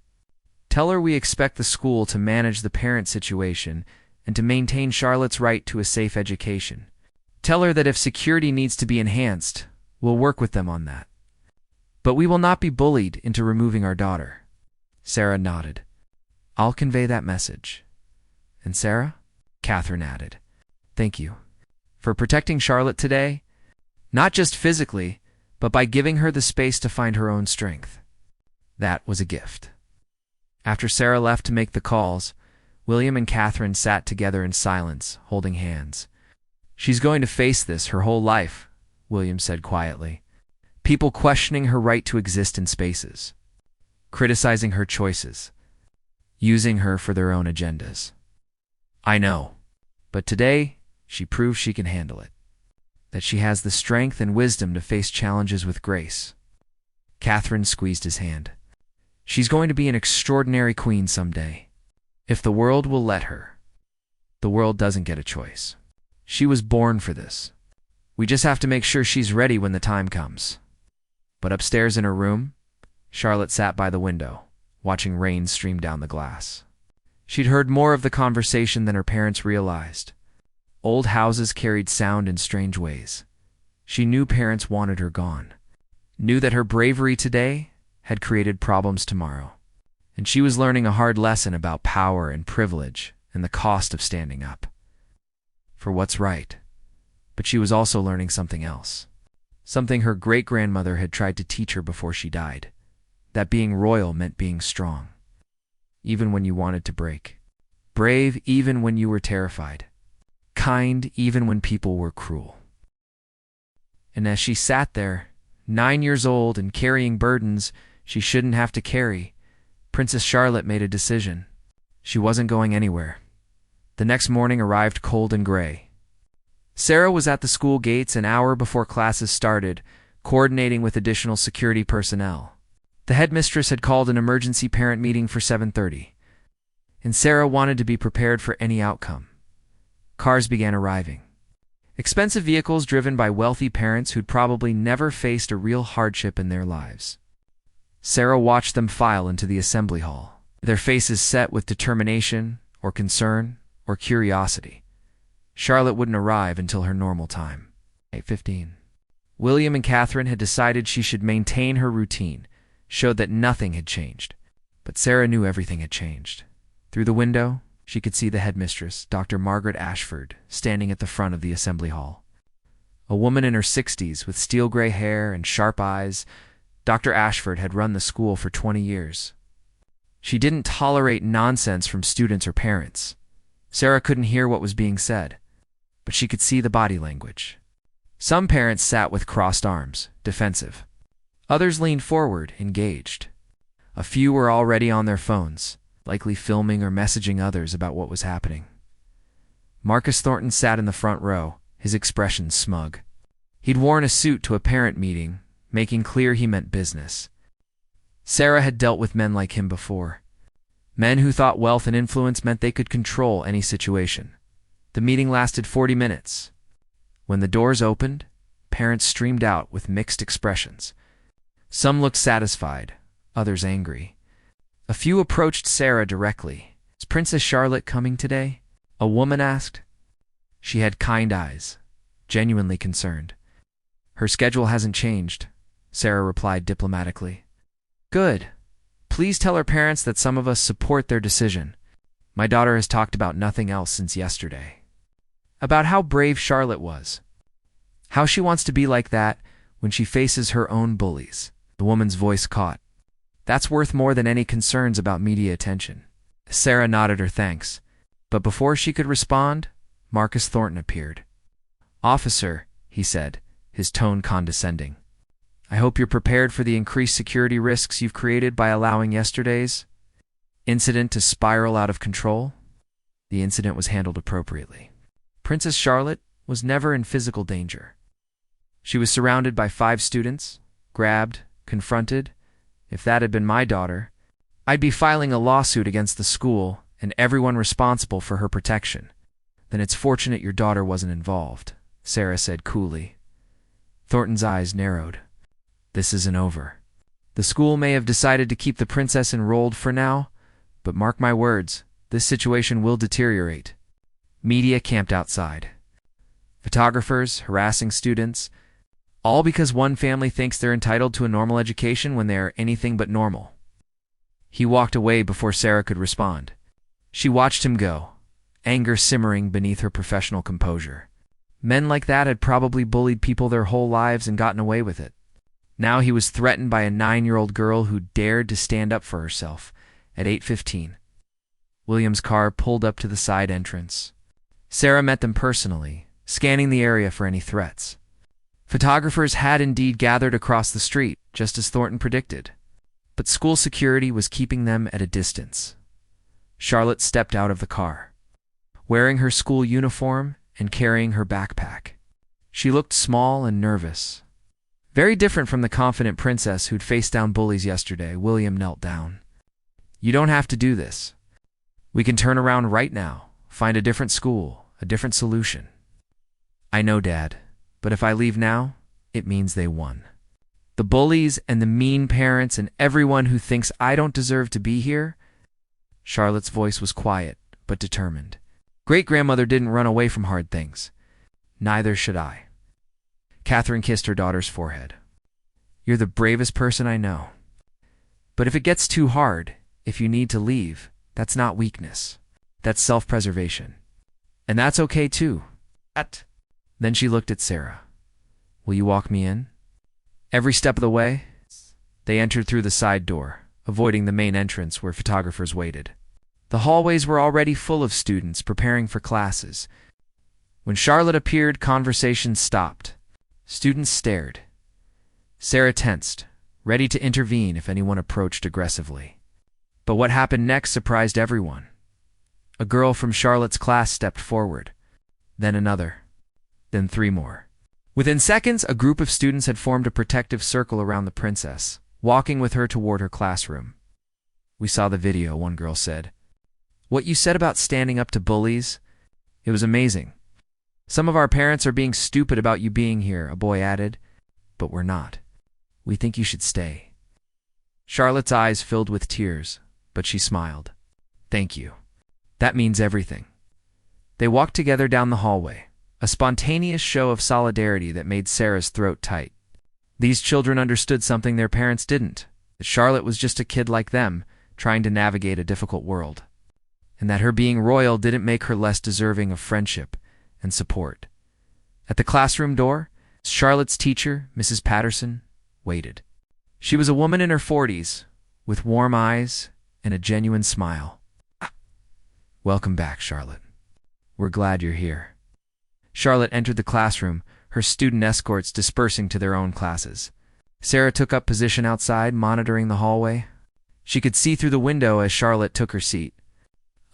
Tell her we expect the school to manage the parent situation and to maintain Charlotte's right to a safe education. Tell her that if security needs to be enhanced, we'll work with them on that. But we will not be bullied into removing our daughter. Sarah nodded. I'll convey that message. And Sarah? Catherine added. Thank you for protecting Charlotte today, not just physically, but by giving her the space to find her own strength. That was a gift. After Sarah left to make the calls, William and Catherine sat together in silence, holding hands. She's going to face this her whole life, William said quietly. People questioning her right to exist in spaces, criticizing her choices, using her for their own agendas. I know, but today she proves she can handle it, that she has the strength and wisdom to face challenges with grace. Catherine squeezed his hand. She's going to be an extraordinary queen someday, if the world will let her. The world doesn't get a choice. She was born for this. We just have to make sure she's ready when the time comes. But upstairs in her room, Charlotte sat by the window, watching rain stream down the glass. She'd heard more of the conversation than her parents realized. Old houses carried sound in strange ways. She knew parents wanted her gone, knew that her bravery today had created problems tomorrow. And she was learning a hard lesson about power and privilege and the cost of standing up for what's right. But she was also learning something else, something her great-grandmother had tried to teach her before she died, that being royal meant being strong, even when you wanted to break, brave even when you were terrified, kind even when people were cruel. And as she sat there, 9 years old and carrying burdens she shouldn't have to carry, Princess Charlotte made a decision. She wasn't going anywhere. The next morning arrived cold and gray. Sarah was at the school gates an hour before classes started, coordinating with additional security personnel. The headmistress had called an emergency parent meeting for 7:30, and Sarah wanted to be prepared for any outcome. Cars began arriving. Expensive vehicles driven by wealthy parents who'd probably never faced a real hardship in their lives. Sarah watched them file into the assembly hall, their faces set with determination or concern or curiosity. Charlotte wouldn't arrive until her normal time, 8:15. William and Catherine had decided she should maintain her routine, showed that nothing had changed. But Sarah knew everything had changed. Through the window, she could see the headmistress, Dr. Margaret Ashford, standing at the front of the assembly hall. A woman in her 60s with steel-gray hair and sharp eyes, Dr. Ashford had run the school for 20 years. She didn't tolerate nonsense from students or parents. Sarah couldn't hear what was being said, but she could see the body language. Some parents sat with crossed arms, defensive. Others leaned forward, engaged. A few were already on their phones, likely filming or messaging others about what was happening. Marcus Thornton sat in the front row, his expression smug. He'd worn a suit to a parent meeting, making clear he meant business. Sarah had dealt with men like him before. Men who thought wealth and influence meant they could control any situation. The meeting lasted 40 minutes. When the doors opened, parents streamed out with mixed expressions. Some looked satisfied, others angry. A few approached Sarah directly. Is Princess Charlotte coming today? A woman asked. She had kind eyes, genuinely concerned. Her schedule hasn't changed, Sarah replied diplomatically. Good. Please tell her parents that some of us support their decision. My daughter has talked about nothing else since yesterday. About how brave Charlotte was. How she wants to be like that when she faces her own bullies. The woman's voice caught. That's worth more than any concerns about media attention. Sarah nodded her thanks, but before she could respond, Marcus Thornton appeared. Officer, he said, his tone condescending. I hope you're prepared for the increased security risks you've created by allowing yesterday's incident to spiral out of control. The incident was handled appropriately. Princess Charlotte was never in physical danger. She was surrounded by 5 students, grabbed, confronted. If that had been my daughter, I'd be filing a lawsuit against the school and everyone responsible for her protection. Then it's fortunate your daughter wasn't involved, Sarah said coolly. Thornton's eyes narrowed. This isn't over. The school may have decided to keep the princess enrolled for now, but mark my words, this situation will deteriorate. Media camped outside. Photographers harassing students, all because one family thinks they're entitled to a normal education when they are anything but normal. He walked away before Sarah could respond. She watched him go, anger simmering beneath her professional composure. Men like that had probably bullied people their whole lives and gotten away with it. Now he was threatened by a 9-year-old girl who dared to stand up for herself at 8:15. William's car pulled up to the side entrance. Sarah met them personally, scanning the area for any threats. Photographers had indeed gathered across the street, just as Thornton predicted. But school security was keeping them at a distance. Charlotte stepped out of the car, wearing her school uniform and carrying her backpack. She looked small and nervous. Very different from the confident princess who'd faced down bullies yesterday. William knelt down. "You don't have to do this. We can turn around right now, find a different school, a different solution." "I know, Dad, but if I leave now, it means they won. The bullies and the mean parents and everyone who thinks I don't deserve to be here." Charlotte's voice was quiet, but determined. "Great-grandmother didn't run away from hard things. Neither should I." Catherine kissed her daughter's forehead. "You're the bravest person I know. But if it gets too hard, if you need to leave, that's not weakness. That's self-preservation. And that's okay, too." Then she looked at Sarah. "Will you walk me in?" Every step of the way, they entered through the side door, avoiding the main entrance where photographers waited. The hallways were already full of students preparing for classes. When Charlotte appeared, conversation stopped. Students stared. Sarah tensed, ready to intervene if anyone approached aggressively. But what happened next surprised everyone. A girl from Charlotte's class stepped forward, then another, then 3 more. Within seconds, a group of students had formed a protective circle around the princess, walking with her toward her classroom. "We saw the video," one girl said. "What you said about standing up to bullies, it was amazing. Some of our parents are being stupid about you being here," a boy added. "But we're not. We think you should stay." Charlotte's eyes filled with tears, but she smiled. "Thank you. That means everything." They walked together down the hallway, a spontaneous show of solidarity that made Sarah's throat tight. These children understood something their parents didn't, that Charlotte was just a kid like them, trying to navigate a difficult world, and that her being royal didn't make her less deserving of friendship and support. At the classroom door, Charlotte's teacher, Mrs. Patterson, waited. She was a woman in her 40s, with warm eyes and a genuine smile. "Welcome back, Charlotte. We're glad you're here." Charlotte entered the classroom, her student escorts dispersing to their own classes. Sarah took up position outside, monitoring the hallway. She could see through the window as Charlotte took her seat.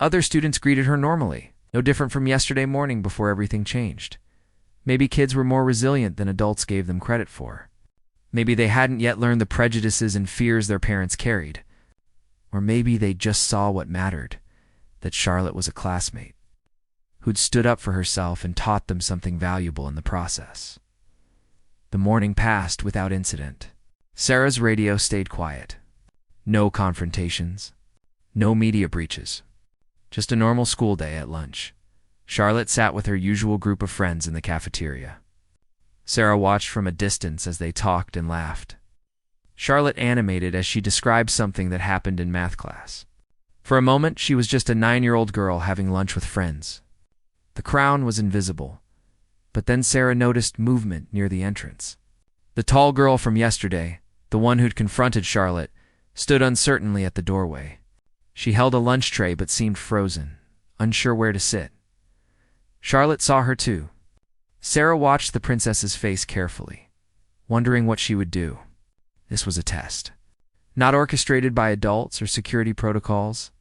Other students greeted her normally, no different from yesterday morning before everything changed. Maybe kids were more resilient than adults gave them credit for. Maybe they hadn't yet learned the prejudices and fears their parents carried. Or maybe they just saw what mattered, that Charlotte was a classmate who'd stood up for herself and taught them something valuable in the process. The morning passed without incident. Sarah's radio stayed quiet. No confrontations, no media breaches. Just a normal school day at lunch. Charlotte sat with her usual group of friends in the cafeteria. Sarah watched from a distance as they talked and laughed. Charlotte animated as she described something that happened in math class. For a moment, she was just a 9-year-old girl having lunch with friends. The crowd was invisible, but then Sarah noticed movement near the entrance. The tall girl from yesterday, the one who'd confronted Charlotte, stood uncertainly at the doorway. She held a lunch tray but seemed frozen, unsure where to sit. Charlotte saw her too. Sarah watched the princess's face carefully, wondering what she would do. This was a test. Not orchestrated by adults or security protocols,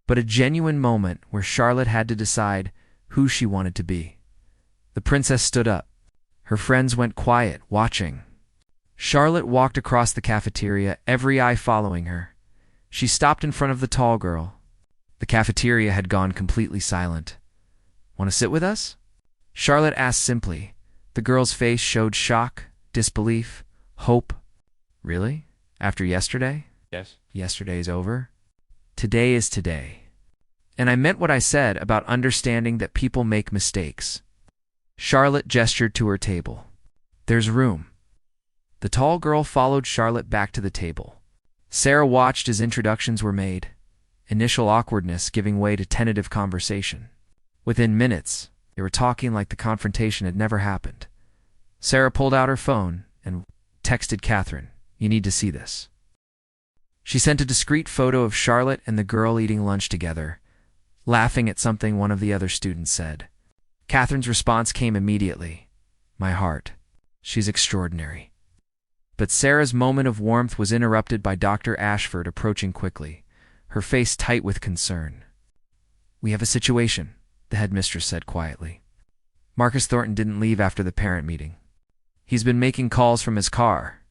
but a genuine moment where Charlotte had to decide who she wanted to be. The princess stood up. Her friends went quiet, watching. Charlotte walked across the cafeteria, every eye following her. She stopped in front of the tall girl. The cafeteria had gone completely silent. "Want to sit with us?" Charlotte asked simply. The girl's face showed shock, disbelief, hope. "Really? After yesterday?" Yes. "Yesterday's over. Today is today. And I meant what I said about understanding that people make mistakes. Charlotte gestured to her table. There's room. The tall girl followed Charlotte back to the table. Sarah watched as introductions were made, initial awkwardness giving way to tentative conversation. Within minutes, they were talking like the confrontation had never happened. Sarah pulled out her phone and texted Catherine, "You need to see this." She sent a discreet photo of Charlotte and the girl eating lunch together, laughing at something one of the other students said. Catherine's response came immediately. "My heart. She's extraordinary." But Sarah's moment of warmth was interrupted by Dr. Ashford approaching quickly, her face tight with concern. "We have a situation," the headmistress said quietly. "Marcus Thornton didn't leave after the parent meeting. He's been making calls from his car.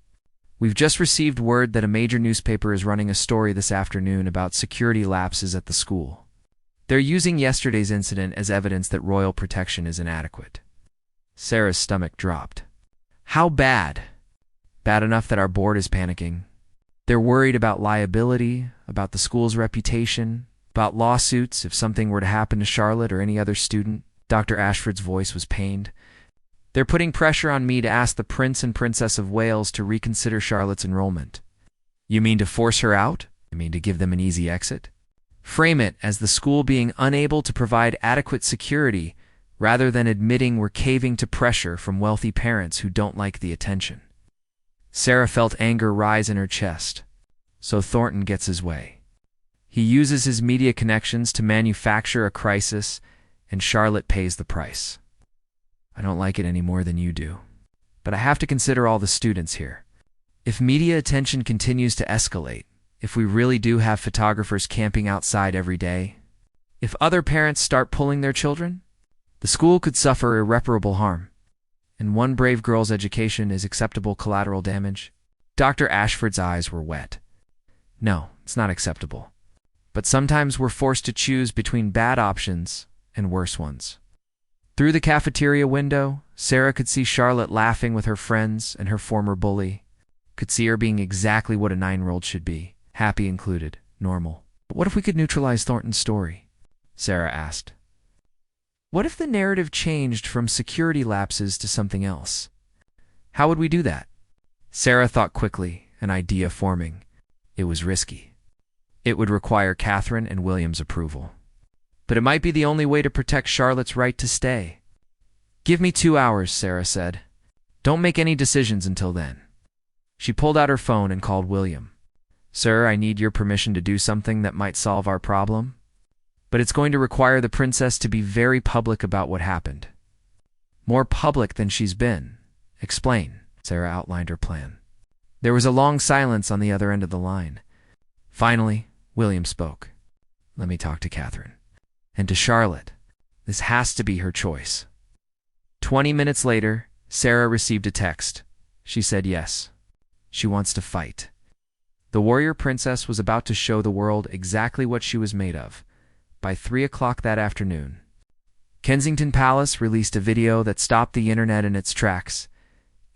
We've just received word that a major newspaper is running a story this afternoon about security lapses at the school. They're using yesterday's incident as evidence that royal protection is inadequate." Sarah's stomach dropped. "How bad?" "Bad enough that our board is panicking. They're worried about liability, about the school's reputation, about lawsuits if something were to happen to Charlotte or any other student." Dr. Ashford's voice was pained. "They're putting pressure on me to ask the Prince and Princess of Wales to reconsider Charlotte's enrollment." "You mean to force her out? You mean to give them an easy exit?" "Frame it as the school being unable to provide adequate security rather than admitting we're caving to pressure from wealthy parents who don't like the attention." Sarah felt anger rise in her chest. So Thornton gets his way. He uses his media connections to manufacture a crisis, and Charlotte pays the price. "I don't like it any more than you do. But I have to consider all the students here. If media attention continues to escalate, if we really do have photographers camping outside every day, if other parents start pulling their children, the school could suffer irreparable harm. And one brave girl's education is acceptable collateral damage." Dr. Ashford's eyes were wet. "No, it's not acceptable. But sometimes we're forced to choose between bad options and worse ones." Through the cafeteria window, Sarah could see Charlotte laughing with her friends and her former bully. Could see her being exactly what a 9-year-old should be, happy included, normal. "But what if we could neutralize Thornton's story?" Sarah asked. "What if the narrative changed from security lapses to something else? How would we do that?" Sarah thought quickly, an idea forming. It was risky. It would require Catherine and William's approval. But it might be the only way to protect Charlotte's right to stay. "Give me 2 hours," Sarah said. "Don't make any decisions until then." She pulled out her phone and called William. "Sir, I need your permission to do something that might solve our problem. But it's going to require the princess to be very public about what happened." "More public than she's been. Explain." Sarah outlined her plan. There was a long silence on the other end of the line. Finally, William spoke. "Let me talk to Catherine. And to Charlotte. This has to be her choice." 20 minutes later, Sarah received a text. She said yes. She wants to fight. The warrior princess was about to show the world exactly what she was made of. By 3 o'clock that afternoon, Kensington Palace released a video that stopped the internet in its tracks.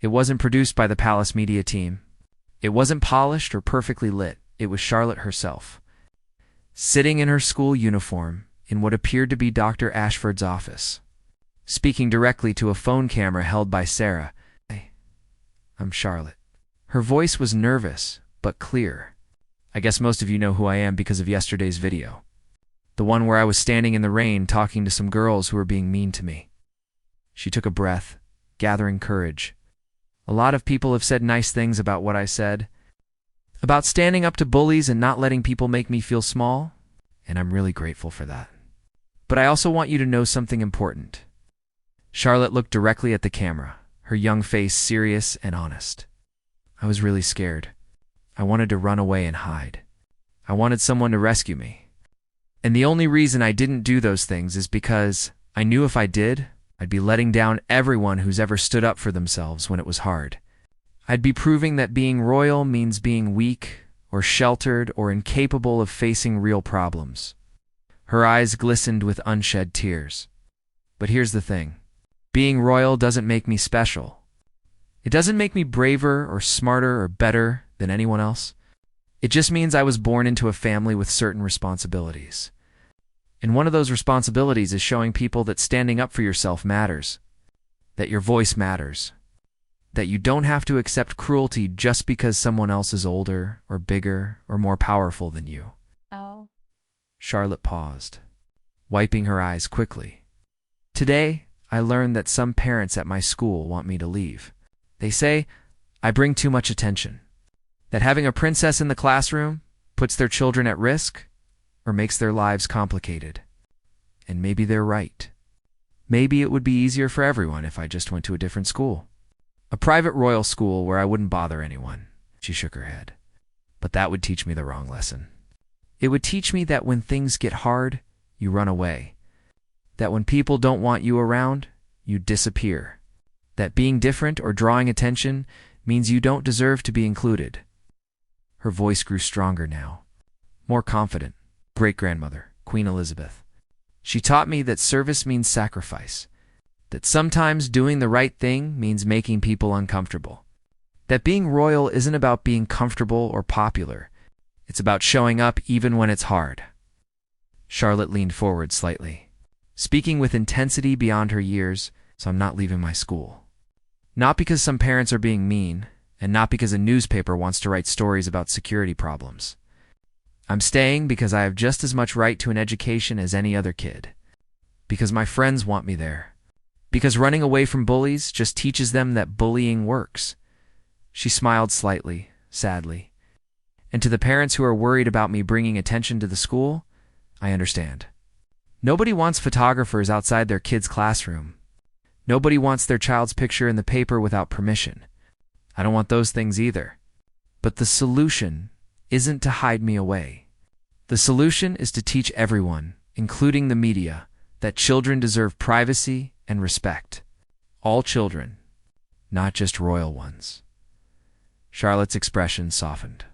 It wasn't produced by the Palace media team. It wasn't polished or perfectly lit. It was Charlotte herself, sitting in her school uniform in what appeared to be Dr. Ashford's office, speaking directly to a phone camera held by Sarah. "Hey, I'm Charlotte." Her voice was nervous, but clear. "I guess most of you know who I am because of yesterday's video. The one where I was standing in the rain talking to some girls who were being mean to me." She took a breath, gathering courage. "A lot of people have said nice things about what I said, about standing up to bullies and not letting people make me feel small, and I'm really grateful for that. But I also want you to know something important." Charlotte looked directly at the camera, her young face serious and honest. "I was really scared. I wanted to run away and hide. I wanted someone to rescue me. And the only reason I didn't do those things is because I knew if I did, I'd be letting down everyone who's ever stood up for themselves when it was hard. I'd be proving that being royal means being weak or sheltered or incapable of facing real problems." Her eyes glistened with unshed tears. "But here's the thing. Being royal doesn't make me special. It doesn't make me braver or smarter or better than anyone else. It just means I was born into a family with certain responsibilities. And one of those responsibilities is showing people that standing up for yourself matters, that your voice matters, that you don't have to accept cruelty just because someone else is older or bigger or more powerful than you. Oh. Charlotte paused, wiping her eyes quickly. Today, I learned that some parents at my school want me to leave. They say I bring too much attention, that having a princess in the classroom puts their children at risk or makes their lives complicated. And maybe they're right. Maybe it would be easier for everyone if I just went to a different school. A private royal school where I wouldn't bother anyone. She shook her head. But that would teach me the wrong lesson. It would teach me that when things get hard, you run away. That when people don't want you around, you disappear. That being different or drawing attention means you don't deserve to be included. Her voice grew stronger now, more confident. Great-grandmother, Queen Elizabeth. She taught me that service means sacrifice, that sometimes doing the right thing means making people uncomfortable, that being royal isn't about being comfortable or popular. It's about showing up even when it's hard. Charlotte leaned forward slightly, speaking with intensity beyond her years. So I'm not leaving my school. Not because some parents are being mean, and not because a newspaper wants to write stories about security problems. I'm staying because I have just as much right to an education as any other kid. Because my friends want me there. Because running away from bullies just teaches them that bullying works. She smiled slightly, sadly. And to the parents who are worried about me bringing attention to the school, I understand. Nobody wants photographers outside their kid's classroom. Nobody wants their child's picture in the paper without permission. I don't want those things either. But the solution isn't to hide me away. The solution is to teach everyone, including the media, that children deserve privacy and respect. All children, not just royal ones. Charlotte's expression softened.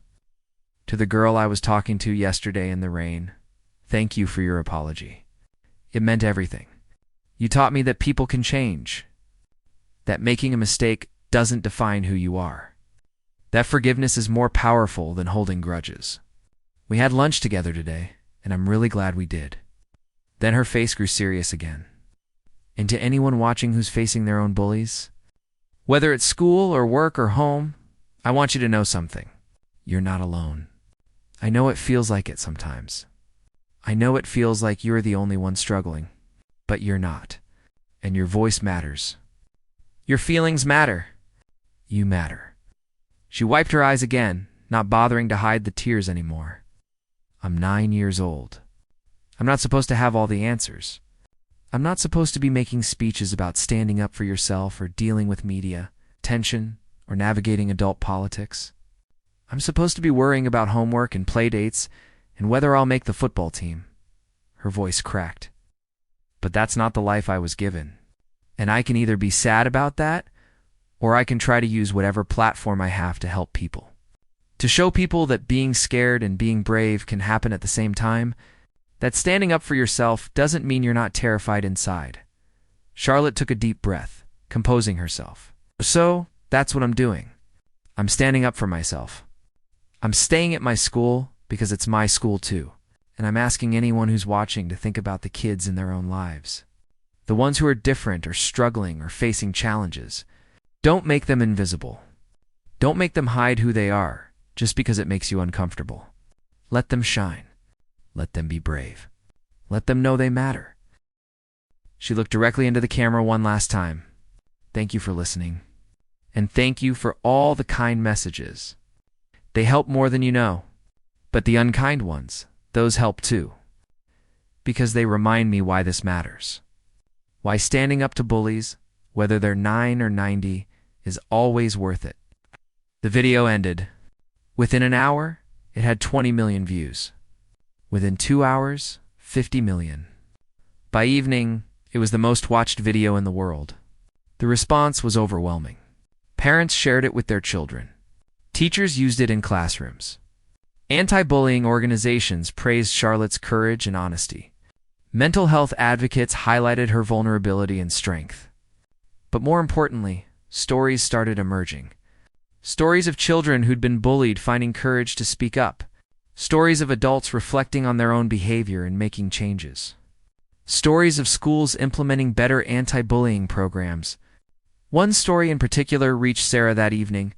To the girl I was talking to yesterday in the rain, thank you for your apology. It meant everything. You taught me that people can change, that making a mistake doesn't define who you are, that forgiveness is more powerful than holding grudges. We had lunch together today, and I'm really glad we did. Then her face grew serious again. And to anyone watching who's facing their own bullies, whether it's school or work or home, I want you to know something. You're not alone. I know it feels like it sometimes. I know it feels like you're the only one struggling, but you're not. And your voice matters. Your feelings matter. You matter. She wiped her eyes again, not bothering to hide the tears anymore. I'm 9 years old. I'm not supposed to have all the answers. I'm not supposed to be making speeches about standing up for yourself or dealing with media, tension, or navigating adult politics. I'm supposed to be worrying about homework and play dates and whether I'll make the football team. Her voice cracked. But that's not the life I was given. And I can either be sad about that, or I can try to use whatever platform I have to help people. To show people that being scared and being brave can happen at the same time, that standing up for yourself doesn't mean you're not terrified inside. Charlotte took a deep breath, composing herself. So, that's what I'm doing. I'm standing up for myself. I'm staying at my school because it's my school too. And I'm asking anyone who's watching to think about the kids in their own lives. The ones who are different or struggling or facing challenges. Don't make them invisible. Don't make them hide who they are just because it makes you uncomfortable. Let them shine. Let them be brave. Let them know they matter. She looked directly into the camera one last time. Thank you for listening. And thank you for all the kind messages. They help more than you know. But the unkind ones, those help too. Because they remind me why this matters. Why standing up to bullies, whether they're 9 or 90, is always worth it. The video ended. Within an hour, it had 20 million views. Within 2 hours, 50 million. By evening, it was the most watched video in the world. The response was overwhelming. Parents shared it with their children. Teachers used it in classrooms. Anti-bullying organizations praised Charlotte's courage and honesty. Mental health advocates highlighted her vulnerability and strength. But more importantly, stories started emerging. Stories of children who'd been bullied finding courage to speak up. Stories of adults reflecting on their own behavior and making changes. Stories of schools implementing better anti-bullying programs. One story in particular reached Sarah that evening.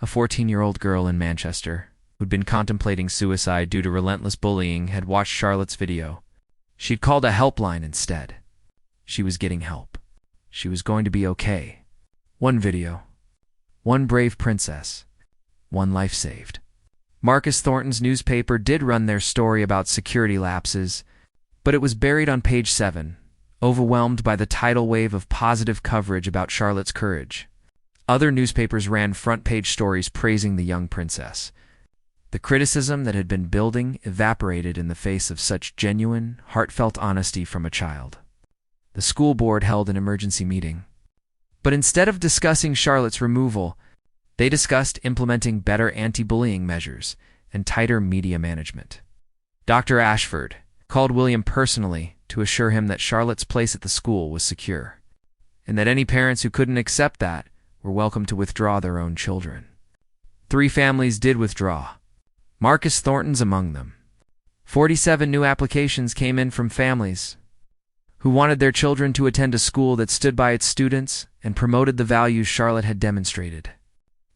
A 14-year-old girl in Manchester, who'd been contemplating suicide due to relentless bullying, had watched Charlotte's video. She'd called a helpline instead. She was getting help. She was going to be okay. One video. One brave princess. One life saved. Marcus Thornton's newspaper did run their story about security lapses, but it was buried on page 7, overwhelmed by the tidal wave of positive coverage about Charlotte's courage. Other newspapers ran front-page stories praising the young princess. The criticism that had been building evaporated in the face of such genuine, heartfelt honesty from a child. The school board held an emergency meeting. But instead of discussing Charlotte's removal, they discussed implementing better anti-bullying measures and tighter media management. Dr. Ashford called William personally to assure him that Charlotte's place at the school was secure, and that any parents who couldn't accept that were welcome to withdraw their own children. 3 families did withdraw. Marcus Thornton's among them. 47 new applications came in from families who wanted their children to attend a school that stood by its students and promoted the values Charlotte had demonstrated.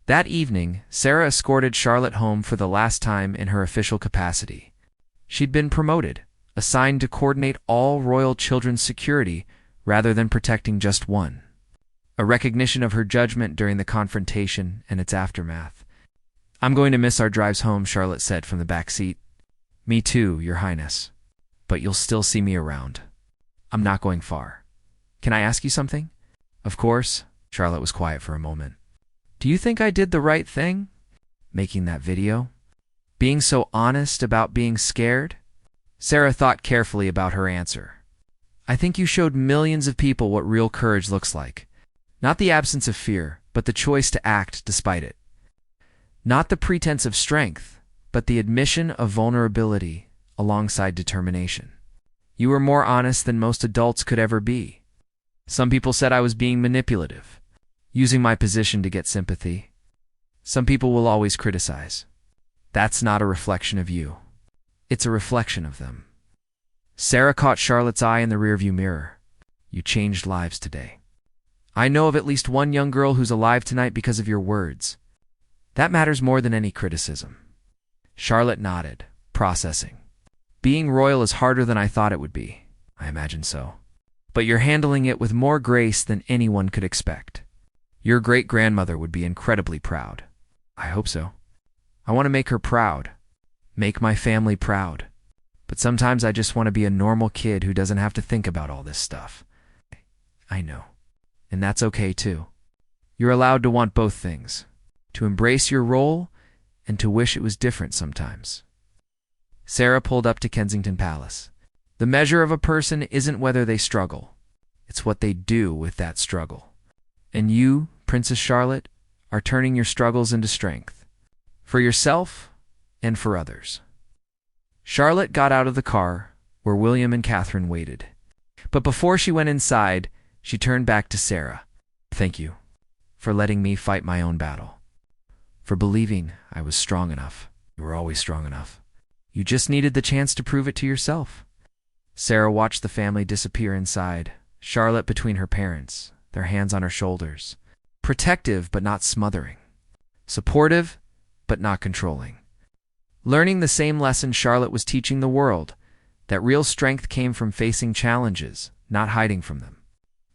That evening, Sarah escorted Charlotte home for the last time in her official capacity. She'd been promoted, assigned to coordinate all royal children's security rather than protecting just one. A recognition of her judgment during the confrontation and its aftermath. "I'm going to miss our drives home," Charlotte said from the back seat. "Me too, Your Highness. But you'll still see me around. I'm not going far. Can I ask you something?" "Of course." Charlotte was quiet for a moment. "Do you think I did the right thing? Making that video? Being so honest about being scared?" Sarah thought carefully about her answer. "I think you showed millions of people what real courage looks like. Not the absence of fear, but the choice to act despite it. Not the pretense of strength, but the admission of vulnerability alongside determination. You were more honest than most adults could ever be. Some people said I was being manipulative, using my position to get sympathy. Some people will always criticize. That's not a reflection of you. It's a reflection of them." Sarah caught Charlotte's eye in the rearview mirror. "You changed lives today. I know of at least one young girl who's alive tonight because of your words. That matters more than any criticism." Charlotte nodded, processing. "Being royal is harder than I thought it would be." "I imagine so. But you're handling it with more grace than anyone could expect. Your great-grandmother would be incredibly proud." "I hope so. I want to make her proud. Make my family proud. But sometimes I just want to be a normal kid who doesn't have to think about all this stuff." "I know. And that's okay too. You're allowed to want both things. To embrace your role and to wish it was different sometimes." Sarah pulled up to Kensington Palace. The measure of a person isn't whether they struggle. It's what they do with that struggle. And you, Princess Charlotte, are turning your struggles into strength. For yourself and for others. Charlotte got out of the car, where William and Catherine waited. But before she went inside, she turned back to Sarah. "Thank you for letting me fight my own battle. For believing I was strong enough. You were always strong enough. You just needed the chance to prove it to yourself." Sarah watched the family disappear inside, Charlotte between her parents, their hands on her shoulders. Protective but not smothering. Supportive but not controlling. Learning the same lesson Charlotte was teaching the world, that real strength came from facing challenges, not hiding from them.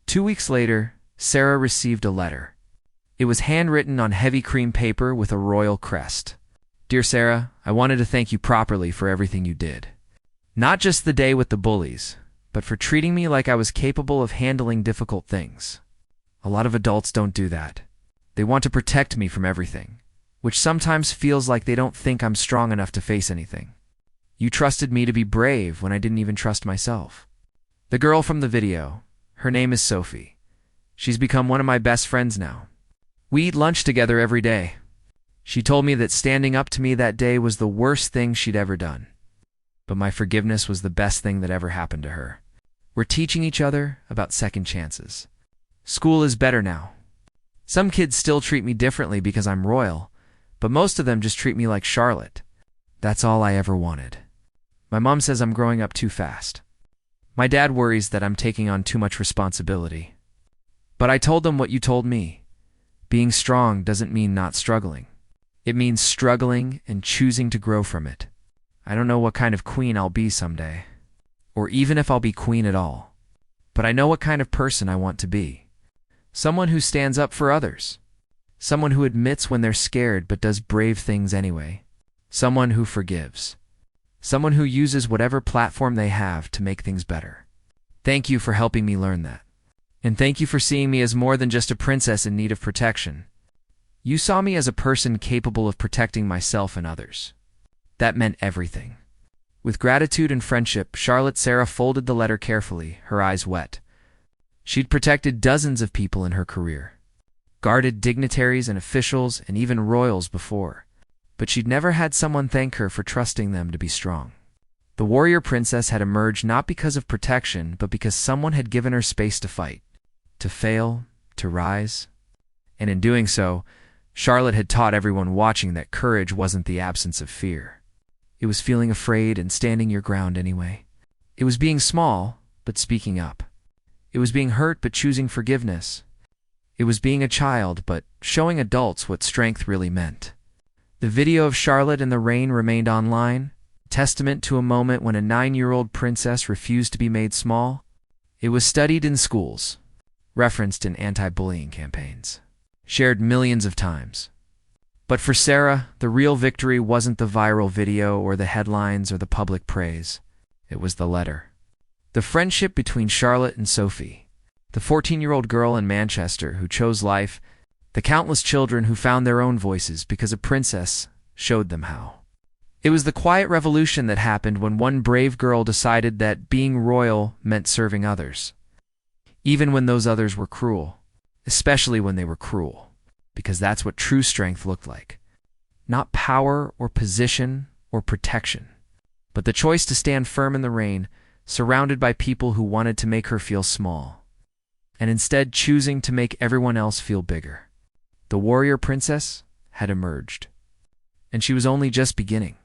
2 weeks later, Sarah received a letter. It was handwritten on heavy cream paper with a royal crest. "Dear Sarah, I wanted to thank you properly for everything you did. Not just the day with the bullies, but for treating me like I was capable of handling difficult things. A lot of adults don't do that. They want to protect me from everything, which sometimes feels like they don't think I'm strong enough to face anything. You trusted me to be brave when I didn't even trust myself." The girl from the video, her name is Sophie. She's become one of my best friends now. We eat lunch together every day. She told me that standing up to me that day was the worst thing she'd ever done. But my forgiveness was the best thing that ever happened to her. We're teaching each other about second chances. School is better now. Some kids still treat me differently because I'm royal, but most of them just treat me like Charlotte. That's all I ever wanted. My mom says I'm growing up too fast. My dad worries that I'm taking on too much responsibility. But I told them what you told me. Being strong doesn't mean not struggling. It means struggling and choosing to grow from it. I don't know what kind of queen I'll be someday, or even if I'll be queen at all. But I know what kind of person I want to be. Someone who stands up for others. Someone who admits when they're scared but does brave things anyway. Someone who forgives. Someone who uses whatever platform they have to make things better. Thank you for helping me learn that. And thank you for seeing me as more than just a princess in need of protection. You saw me as a person capable of protecting myself and others. That meant everything. With gratitude and friendship, Charlotte Sarah folded the letter carefully, her eyes wet. She'd protected dozens of people in her career, guarded dignitaries and officials and even royals before, but she'd never had someone thank her for trusting them to be strong. The warrior princess had emerged not because of protection, but because someone had given her space to fight, to fail, to rise. And in doing so, Charlotte had taught everyone watching that courage wasn't the absence of fear. It was feeling afraid and standing your ground anyway. It was being small, but speaking up. It was being hurt but choosing forgiveness. It was being a child but showing adults what strength really meant. The video of Charlotte in the rain remained online, testament to a moment when a 9-year-old princess refused to be made small. It was studied in schools, referenced in anti-bullying campaigns, shared millions of times. But for Sarah, the real victory wasn't the viral video or the headlines or the public praise. It was the letter. The friendship between Charlotte and Sophie, the 14-year-old girl in Manchester who chose life, the countless children who found their own voices because a princess showed them how. It was the quiet revolution that happened when one brave girl decided that being royal meant serving others, even when those others were cruel, especially when they were cruel, because that's what true strength looked like. Not power or position or protection, but the choice to stand firm in the rain, surrounded by people who wanted to make her feel small, and instead choosing to make everyone else feel bigger. The warrior princess had emerged, and she was only just beginning.